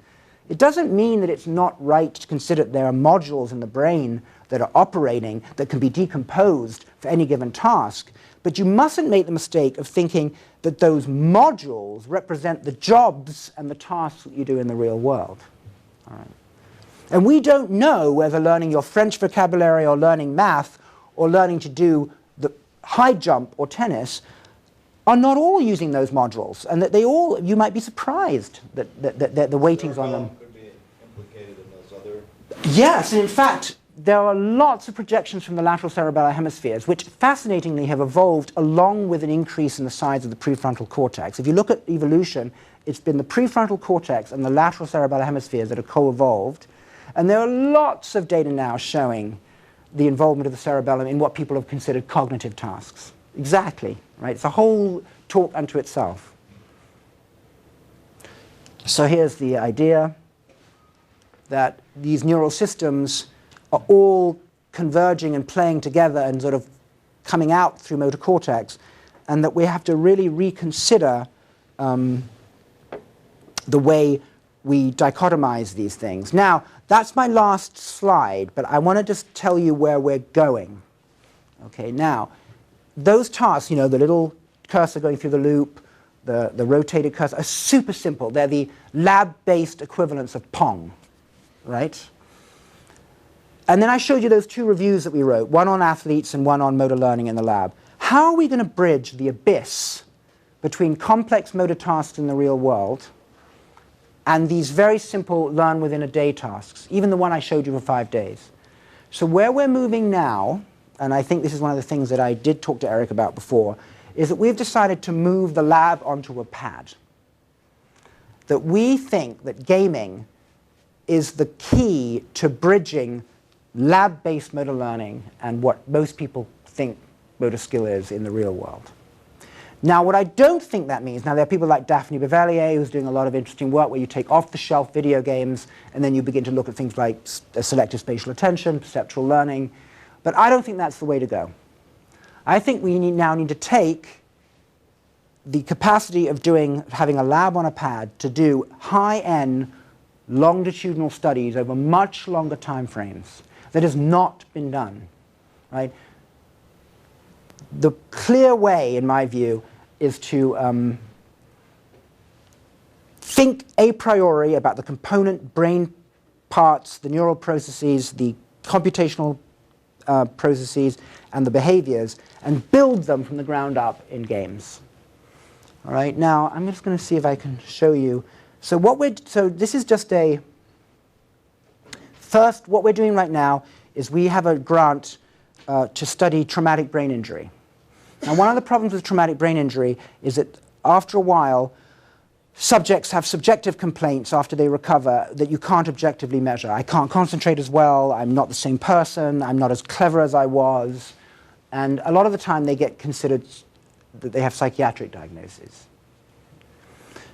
S3: It doesn't mean that it's not right to consider that there are modules in the brain that are operating that can be decomposed for any given task, but you mustn't make the mistake of thinking that those modules represent the jobs and the tasks that you do in the real world. All right. And we don't know whether learning your French vocabulary or learning math or learning to do the high jump or tennis are not all using those modules, and that they all, you might be surprised that the weightings on them.
S6: Could be implicated in those other.
S3: Yes, and in fact, there are lots of projections from the lateral cerebellar hemispheres, which fascinatingly have evolved along with an increase in the size of the prefrontal cortex. If you look at evolution, it's been the prefrontal cortex and the lateral cerebellar hemispheres that have co-evolved, and there are lots of data now showing the involvement of the cerebellum in what people have considered cognitive tasks. Exactly, right? It's a whole talk unto itself. So here's the idea that these neural systems are all converging and playing together and sort of coming out through motor cortex, and that we have to really reconsider the way we dichotomize these things. Now, that's my last slide, but I want to just tell you where we're going. Okay, now, those tasks, you know, the little cursor going through the loop, the rotated cursor, are super simple. They're the lab-based equivalents of Pong. right? And then I showed you those 2 reviews that we wrote, one on athletes and one on motor learning in the lab. How are we going to bridge the abyss between complex motor tasks in the real world and these very simple learn within a day tasks, even the one I showed you for 5 days? So where we're moving now, and I think this is one of the things that I did talk to Eric about before, is that we've decided to move the lab onto a pad. That we think that gaming is the key to bridging lab-based motor learning and what most people think motor skill is in the real world. Now, what I don't think that means, now there are people like Daphne Bavelier who's doing a lot of interesting work where you take off-the-shelf video games and then you begin to look at things like selective spatial attention, perceptual learning, but I don't think that's the way to go. I think we now need to take the capacity of having a lab on a pad to do high-end longitudinal studies over much longer time frames. That has not been done, right? The clear way, in my view, is to think a priori about the component brain parts, the neural processes, the computational processes, and the behaviors, and build them from the ground up in games. All right, now I'm just going to see if I can show you. So this is just first, what we're doing right now is we have a grant to study traumatic brain injury. Now, one of the problems with traumatic brain injury is that after a while, subjects have subjective complaints after they recover that you can't objectively measure. I can't concentrate as well, I'm not the same person, I'm not as clever as I was, and a lot of the time they get considered that they have psychiatric diagnoses.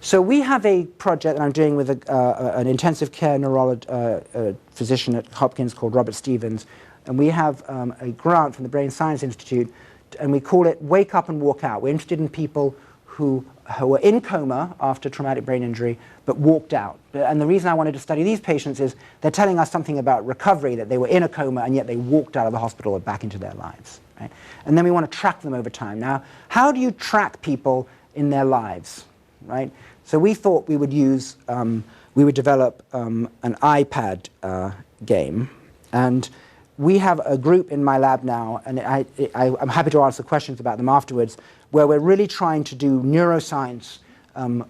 S3: So we have a project that I'm doing with an intensive care physician at Hopkins called Robert Stevens, and we have a grant from the Brain Science Institute, and we call it Wake Up and Walk Out. We're interested in people who were in coma after traumatic brain injury but walked out. And the reason I wanted to study these patients is they're telling us something about recovery, that they were in a coma and yet they walked out of the hospital and back into their lives. Right? And then we want to track them over time. Now, how do you track people in their lives? Right? So we thought we would we would develop an iPad game, and we have a group in my lab now, and I'm happy to answer questions about them afterwards, where we're really trying to do neuroscience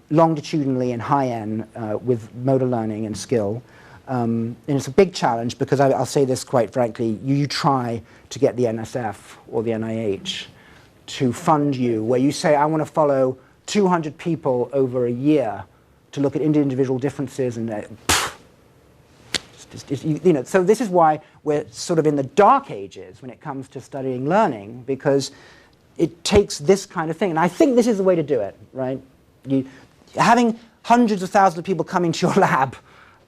S3: longitudinally and high-end with motor learning and skill. And it's a big challenge because I'll say this quite frankly, you try to get the NSF or the NIH to fund you, where you say, I want to follow 200 people over a year to look at individual differences, and so this is why we're sort of in the dark ages when it comes to studying learning, because it takes this kind of thing. And I think this is the way to do it, right? Having hundreds of thousands of people coming to your lab,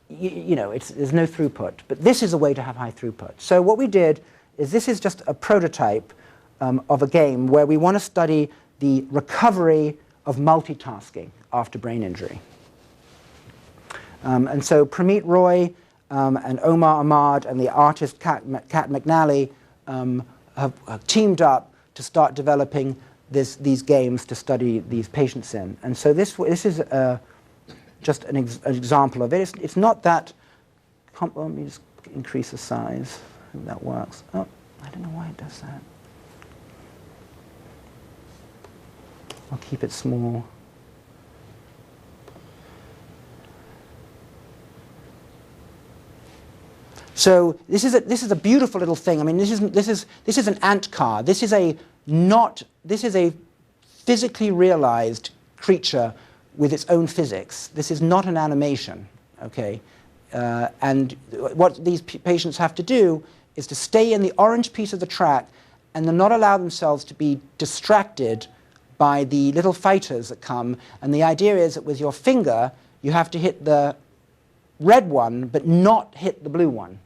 S3: there's no throughput. But this is a way to have high throughput. So what we did is this is just a prototype of a game where we want to study the recovery of multitasking after brain injury. And so Pramit Roy and Omar Ahmad and the artist Kat McNally have teamed up to start developing these games to study these patients in. And so this is just an example of it. It's not that... Let me just increase the size. I think that works. Oh, I don't know why it does that. I'll keep it small. So this is a beautiful little thing. I mean, this is an ant car. This is a physically realized creature with its own physics. This is not an animation, okay? And what these patients have to do is to stay in the orange piece of the track and then not allow themselves to be distracted by the little fighters that come. And the idea is that with your finger, you have to hit the red one, but not hit the blue one.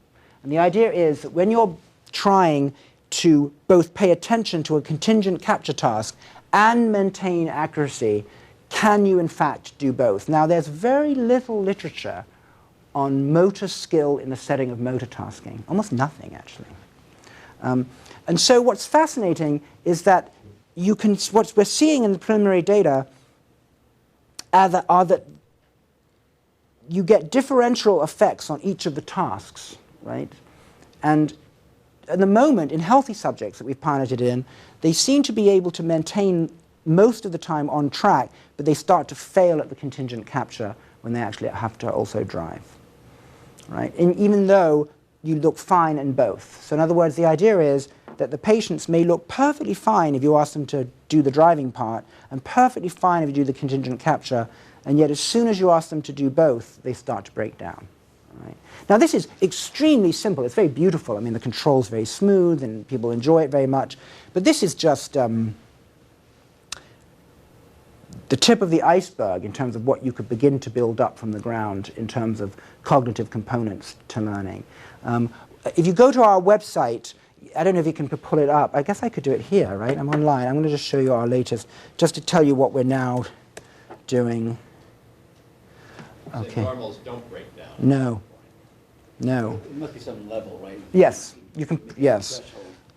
S3: And the idea is that when you're trying to both pay attention to a contingent capture task and maintain accuracy, can you in fact do both? Now, there's very little literature on motor skill in the setting of motor tasking. Almost nothing, actually. And so what's fascinating is that what we're seeing in the preliminary data are that you get differential effects on each of the tasks, right? And at the moment, in healthy subjects that we've piloted in, they seem to be able to maintain most of the time on track, but they start to fail at the contingent capture when they actually have to also drive, right? And even though you look fine in both. So in other words, the idea is that the patients may look perfectly fine if you ask them to do the driving part, and perfectly fine if you do the contingent capture, and yet as soon as you ask them to do both, they start to break down. Right? Now this is extremely simple. It's very beautiful. I mean, the control's very smooth, and people enjoy it very much. But this is just the tip of the iceberg in terms of what you could begin to build up from the ground in terms of cognitive components to learning. If you go to our website, I don't know if you can pull it up. I guess I could do it here, right? I'm online. I'm going to just show you our latest, just to tell you what we're now doing.
S6: Okay. Normals don't break down.
S3: No. No.
S2: It must be some level, right?
S3: Yes. You can. Yes.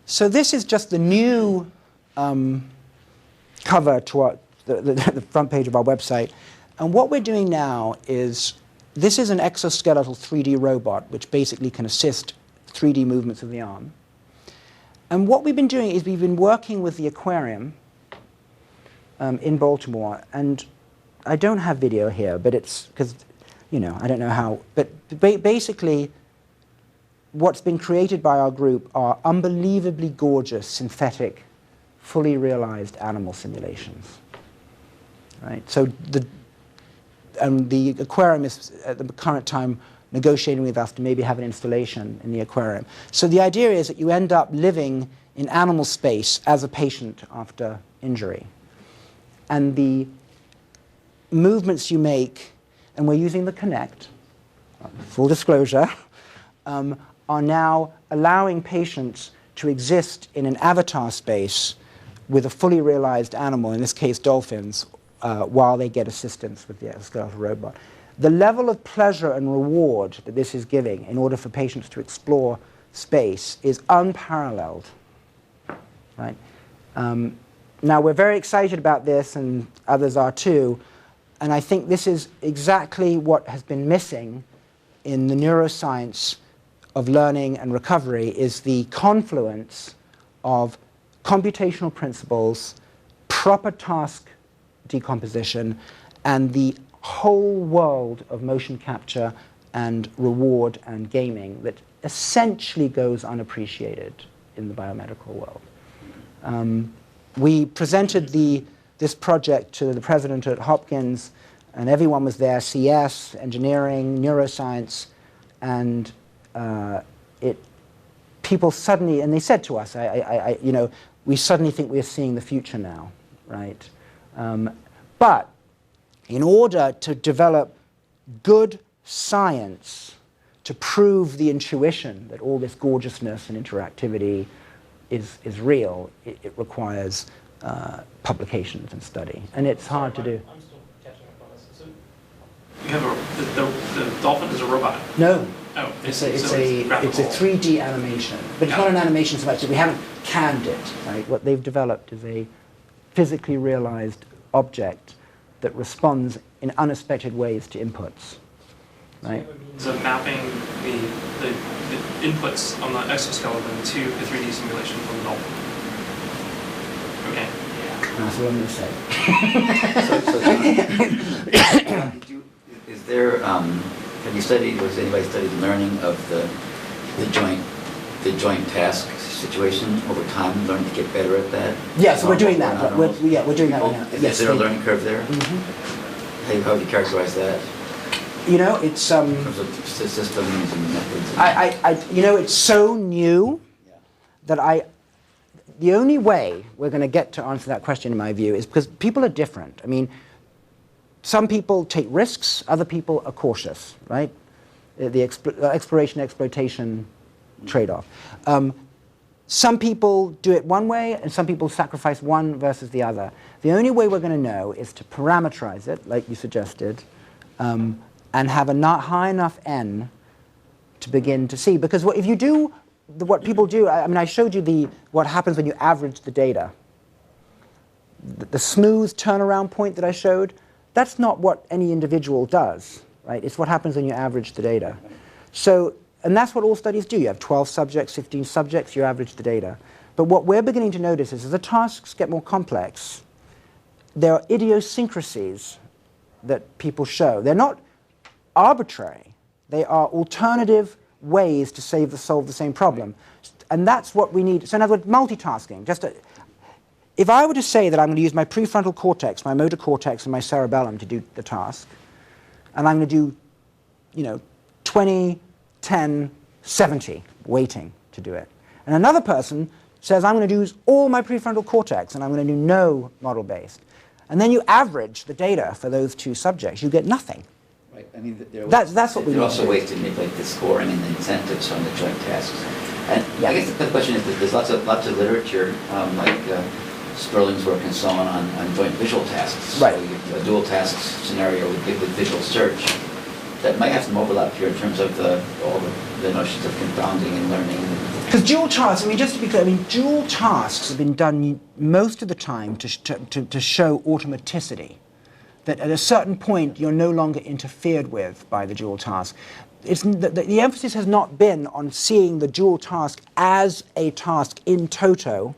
S3: So this is just the new cover to the front page of our website. And what we're doing now is, this is an exoskeletal 3D robot which basically can assist 3D movements of the arm. And what we've been doing is we've been working with the aquarium in Baltimore. And I don't have video here, but it's because, you know, I don't know how. But basically, what's been created by our group are unbelievably gorgeous, synthetic, fully realized animal simulations. Right? So the aquarium is, at the current time, negotiating with us to maybe have an installation in the aquarium. So the idea is that you end up living in animal space as a patient after injury. And the movements you make, and we're using the Kinect, full disclosure, are now allowing patients to exist in an avatar space with a fully realized animal, in this case dolphins, while they get assistance with the exoskeletal robot. The level of pleasure and reward that this is giving in order for patients to explore space is unparalleled. Right? Now, we're very excited about this, and others are too, and I think this is exactly what has been missing in the neuroscience of learning and recovery, is the confluence of computational principles, proper task decomposition, and the whole world of motion capture and reward and gaming that essentially goes unappreciated in the biomedical world. We presented this project to the president at Hopkins, and everyone was there, CS, engineering, neuroscience, and people suddenly, and they said to us, you know, we suddenly think we're seeing the future now, right? But in order to develop good science to prove the intuition that all this gorgeousness and interactivity is real, it requires publications and study. And it's hard to do.
S9: I'm still catching up on this. So you have the dolphin is a robot?
S3: No.
S9: Oh,
S3: it's a 3D animation. But it's not an animation so much that we haven't canned it. Right? What they've developed is a physically realized object that responds in unexpected ways to inputs. Right?
S9: So mapping the inputs on the exoskeleton to the 3D simulation from the dolphin. Okay.
S3: That's what I'm going to say.
S2: Is there, have you studied, or has anybody studied learning of the joint task situation over time, learning to get better at that?
S3: Yeah, so we're doing that. We're doing that right now.
S2: Is there a learning curve there?
S3: Mm-hmm.
S2: How would you characterize that?
S3: You know, it's
S2: in terms of systems and methods.
S3: you know, it's so new that the only way we're going to get to answer that question, in my view, is because people are different. I mean, some people take risks, other people are cautious, right? The exploration-exploitation trade-off. Some people do it one way, and some people sacrifice one versus the other. The only way we're going to know is to parameterize it, like you suggested, and have a high enough N to begin to see. Because if you do what people do, I mean, I showed you what happens when you average the data. The smooth turnaround point that I showed, that's not what any individual does. right? It's what happens when you average the data. So, and that's what all studies do. You have 12 subjects, 15 subjects, you average the data. But what we're beginning to notice is as the tasks get more complex, there are idiosyncrasies that people show. They're not arbitrary. They are alternative ways to solve the same problem. And that's what we need. So in other words, multitasking. If I were to say that I'm going to use my prefrontal cortex, my motor cortex, and my cerebellum to do the task, and I'm going to do, 20, 10, 70, waiting to do it. And another person says, I'm going to use all my prefrontal cortex, and I'm going to do no model-based. And then you average the data for those two subjects. You get nothing.
S2: Right. I mean,
S3: that's what we need.
S2: There are also ways to manipulate the scoring and the incentives on the joint tasks. And I guess the question is that there's lots of literature, like Sperling's work and so on joint visual tasks.
S3: Right.
S2: So you have a dual task scenario with visual search that might have some overlap here in terms of all the notions of confounding and learning.
S3: Because dual tasks, just to be clear, dual tasks have been done most of the time to show automaticity. That at a certain point, you're no longer interfered with by the dual task. The emphasis has not been on seeing the dual task as a task in toto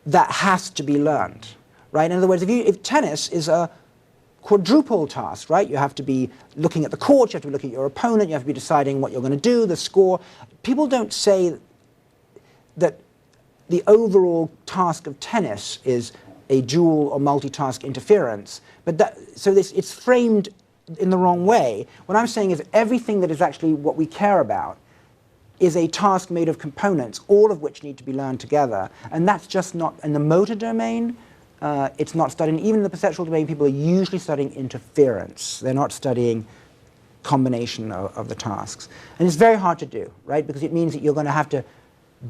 S3: that has to be learned, right? In other words, if tennis is a quadruple task, right? You have to be looking at the court, you have to be looking at your opponent, you have to be deciding what you're going to do, the score. People don't say that the overall task of tennis is a dual or multitask interference, but it's framed in the wrong way. What I'm saying is everything that is actually what we care about is a task made of components, all of which need to be learned together, and that's just not in the motor domain. It's not studying. Even in the perceptual domain, people are usually studying interference. They're not studying combination of the tasks. And it's very hard to do, right? Because it means that you're going to have to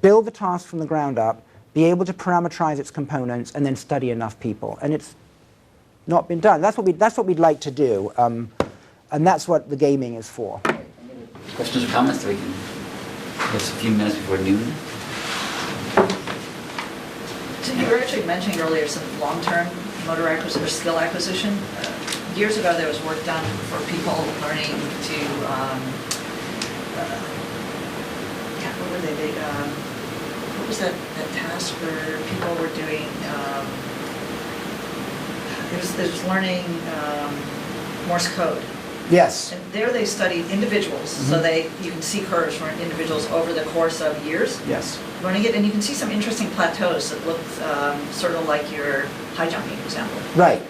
S3: build the task from the ground up, be able to parameterize its components, and then study enough people. And it's not been done. That's what we'd like to do, and that's what the gaming is for.
S2: Questions or comments? We can. Just a few minutes before noon.
S4: So you were actually mentioning earlier some long-term motor acquisition or skill acquisition. Years ago, there was work done for people learning to, what were they? What was that task where people were doing? It was learning Morse code.
S3: Yes.
S4: And there they studied individuals, so you can see curves for individuals over the course of years.
S3: Yes.
S4: Learning it, and you can see some interesting plateaus that look sort of like your high jumping example.
S3: Right.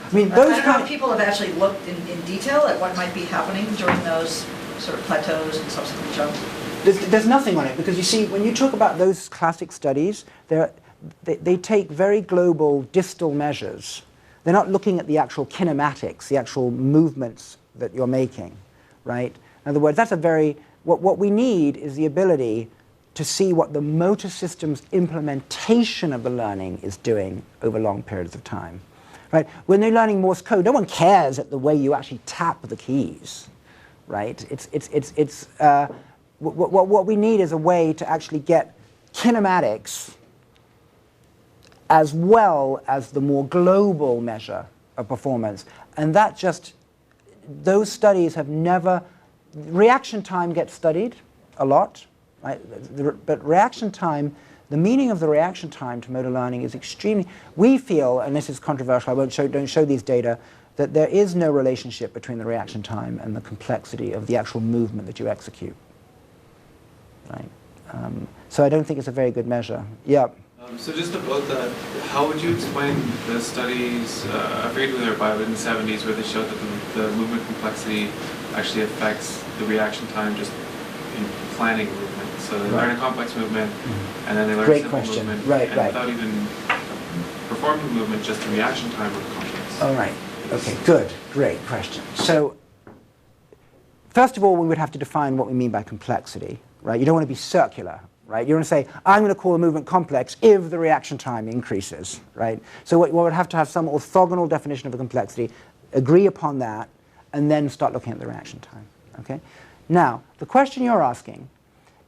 S4: I don't know if people have actually looked in detail at what might be happening during those sort of plateaus and subsequent jumps.
S3: There's nothing on it, because you see, when you talk about those classic studies, they take very global distal measures. They're not looking at the actual kinematics, the actual movements that you're making, right? In other words, that's what we need is the ability to see what the motor system's implementation of the learning is doing over long periods of time, right? When they're learning Morse code, no one cares at the way you actually tap the keys, right? What we need is a way to actually get kinematics as well as the more global measure of performance. And those studies have never, reaction time gets studied a lot, right? But reaction time, the meaning of the reaction time to motor learning is extremely, we feel, and this is controversial, don't show these data, that there is no relationship between the reaction time and the complexity of the actual movement that you execute, right? So I don't think it's a very good measure. Yeah.
S7: So just about that, how would you explain the studies, I forget who they were by, but in the 70s, where they showed that the movement complexity actually affects the reaction time just in planning movement. So they learn a complex movement, and then they learn a simple movement.
S3: Right,
S7: and without even performing the movement, just the reaction time would complex.
S3: All right. Okay, good. Great question. So first of all, we would have to define what we mean by complexity, right? You don't want to be circular. Right? You're going to say, I'm going to call the movement complex if the reaction time increases, right? So we would have to have some orthogonal definition of a complexity, agree upon that, and then start looking at the reaction time, okay? Now, the question you're asking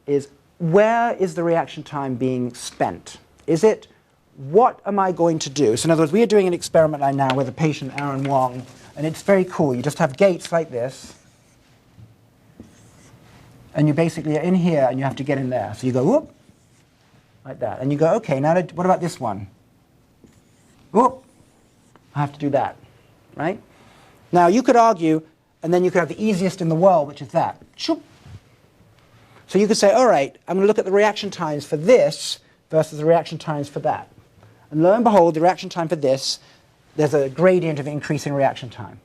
S3: is, where is the reaction time being spent? Is it what am I going to do? So in other words, we are doing an experiment right now with a patient, Aaron Wong, and it's very cool. You just have gates like this, and you basically are in here, and you have to get in there. So you go, whoop, like that. And you go, OK, now what about this one? Whoop, I have to do that, right? Now, you could argue, and then you could have the easiest in the world, which is that. Shoop. So you could say, all right, I'm going to look at the reaction times for this versus the reaction times for that. And lo and behold, the reaction time for this, there's a gradient of increasing reaction time.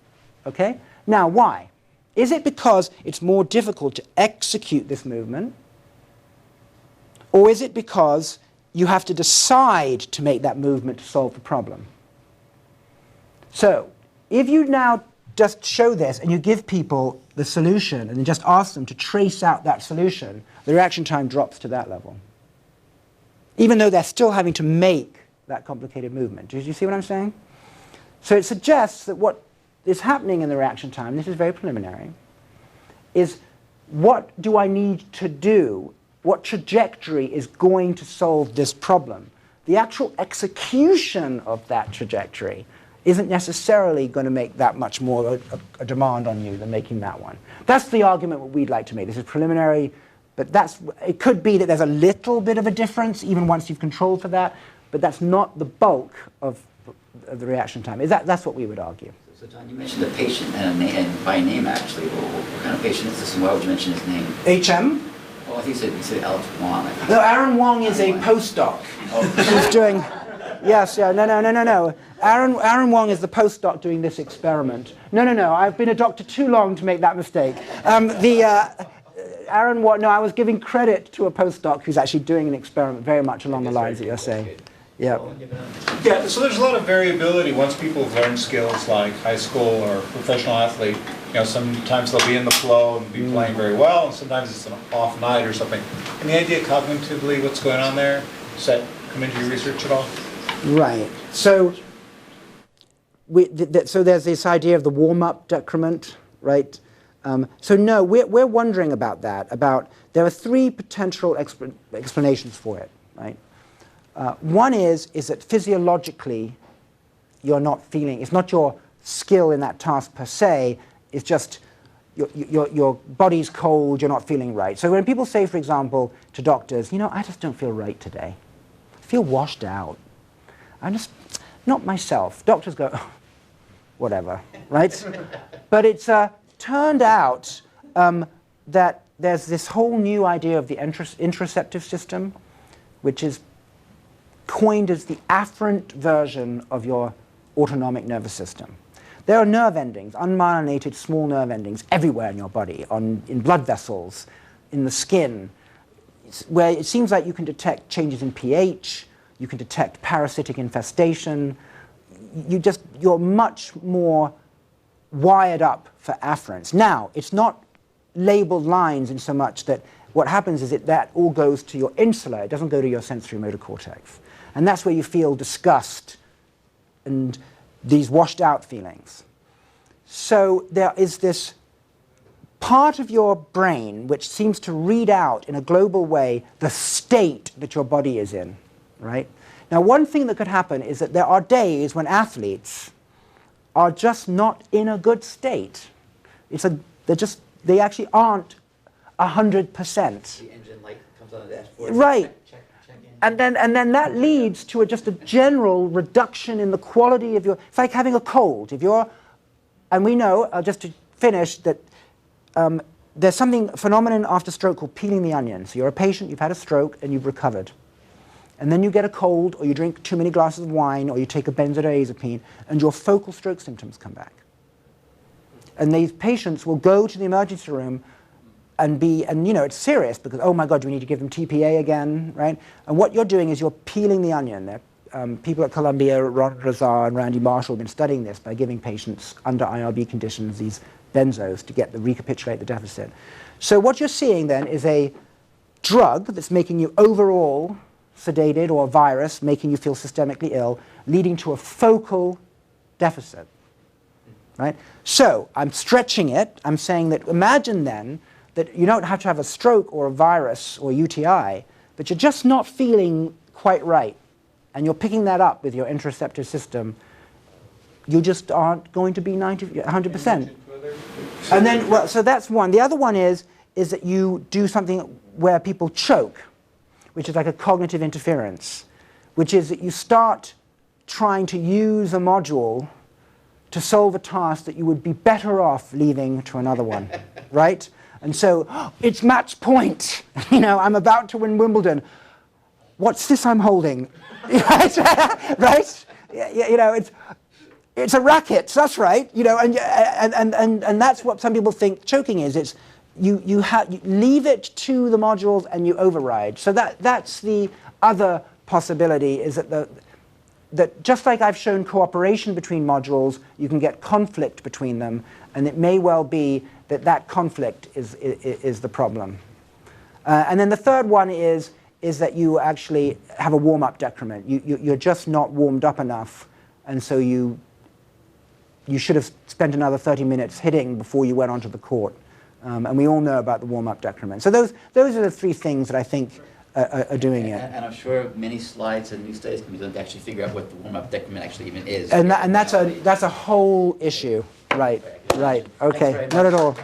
S3: Okay? Now, why? Is it because it's more difficult to execute this movement? Or is it because you have to decide to make that movement to solve the problem? So, if you now just show this and you give people the solution and then just ask them to trace out that solution, the reaction time drops to that level. Even though they're still having to make that complicated movement. Do you see what I'm saying? So it suggests that what is happening in the reaction time, this is very preliminary, is what do I need to do? What trajectory is going to solve this problem? The actual execution of that trajectory isn't necessarily going to make that much more a demand on you than making that one. That's the argument that we'd like to make. This is preliminary, but it could be that there's a little bit of a difference even once you've controlled for that, but that's not the bulk of the reaction time. That's what we would argue.
S2: So John, you mentioned a patient and by name actually. What kind of patient is this, and why would you mention his name?
S3: HM?
S2: Well, I think you said Alex Wong.
S3: No, Aaron Wong is a postdoc who's doing... Yes, yeah, no. Aaron Wong is the postdoc doing this experiment. No, I've been a doctor too long to make that mistake. Aaron Wong, no, I was giving credit to a postdoc who's actually doing an experiment very much along the lines that you're saying. Yeah.
S10: Yeah, so there's a lot of variability once people have learned skills like high school or professional athlete. You know, sometimes they'll be in the flow and be playing very well, and sometimes it's an off night or something. Any idea cognitively what's going on there? Does that come into your research at all?
S3: Right. So, so there's this idea of the warm-up decrement, right? So no, we're wondering about that. There are three potential explanations for it, right? One is that physiologically you're not feeling, it's not your skill in that task per se, it's just your body's cold, you're not feeling right. So when people say, for example, to doctors, you know, I just don't feel right today. I feel washed out. I'm just not myself. Doctors go, oh, whatever, right? But it's turned out that there's this whole new idea of the interoceptive system, which is coined as the afferent version of your autonomic nervous system. There are nerve endings, unmyelinated small nerve endings everywhere in your body, in blood vessels, in the skin, where it seems like you can detect changes in pH, you can detect parasitic infestation. You're much more wired up for afferents. Now, it's not labeled lines in so much that what happens is that all goes to your insula. It doesn't go to your sensory motor cortex. And that's where you feel disgust and these washed out feelings. So there is this part of your brain which seems to read out in a global way the state that your body is in, right? Now, one thing that could happen is that there are days when athletes are just not in a good state. They actually aren't 100%.
S2: The engine light comes on the dashboard.
S3: Right.
S2: Check in.
S3: And then that leads to just a general reduction in the quality of your... It's like having a cold. And we know, just to finish, that there's a phenomenon after stroke called peeling the onion. So you're a patient, you've had a stroke, and you've recovered. And then you get a cold, or you drink too many glasses of wine, or you take a benzodiazepine, and your focal stroke symptoms come back. And these patients will go to the emergency room and it's serious because, oh my God, do we need to give them TPA again, right? And what you're doing is you're peeling the onion. People at Columbia, Ron Razar and Randy Marshall have been studying this by giving patients under IRB conditions these benzos to recapitulate the deficit. So what you're seeing then is a drug that's making you overall sedated, or a virus making you feel systemically ill, leading to a focal deficit, right? So I'm stretching it. I'm saying that imagine then that you don't have to have a stroke or a virus or UTI, but you're just not feeling quite right. and you're picking that up with your interoceptive system, you just aren't going to be 100%. And then, well, so that's one. The other one is that you do something where people choke, which is like a cognitive interference, which is that you start trying to use a module to solve a task that you would be better off leaving to another one, right? And so, it's match point. I'm about to win Wimbledon. What's this I'm holding? Right? It's a racket. That's right. And that's what some people think choking is. It's you leave it to the modules and you override. So that's the other possibility, is that just like I've shown cooperation between modules, you can get conflict between them, and it may well be that conflict is the problem. And then the third one is that you actually have a warm-up decrement. You're just not warmed up enough, and so you should have spent another 30 minutes hitting before you went onto the court. And we all know about the warm-up decrement. So those are the three things that I think are doing it.
S2: And I'm sure many slides and new studies can be done to actually figure out what the warm-up decrement actually even is.
S3: And that's a whole issue. Right. Okay. Not at all.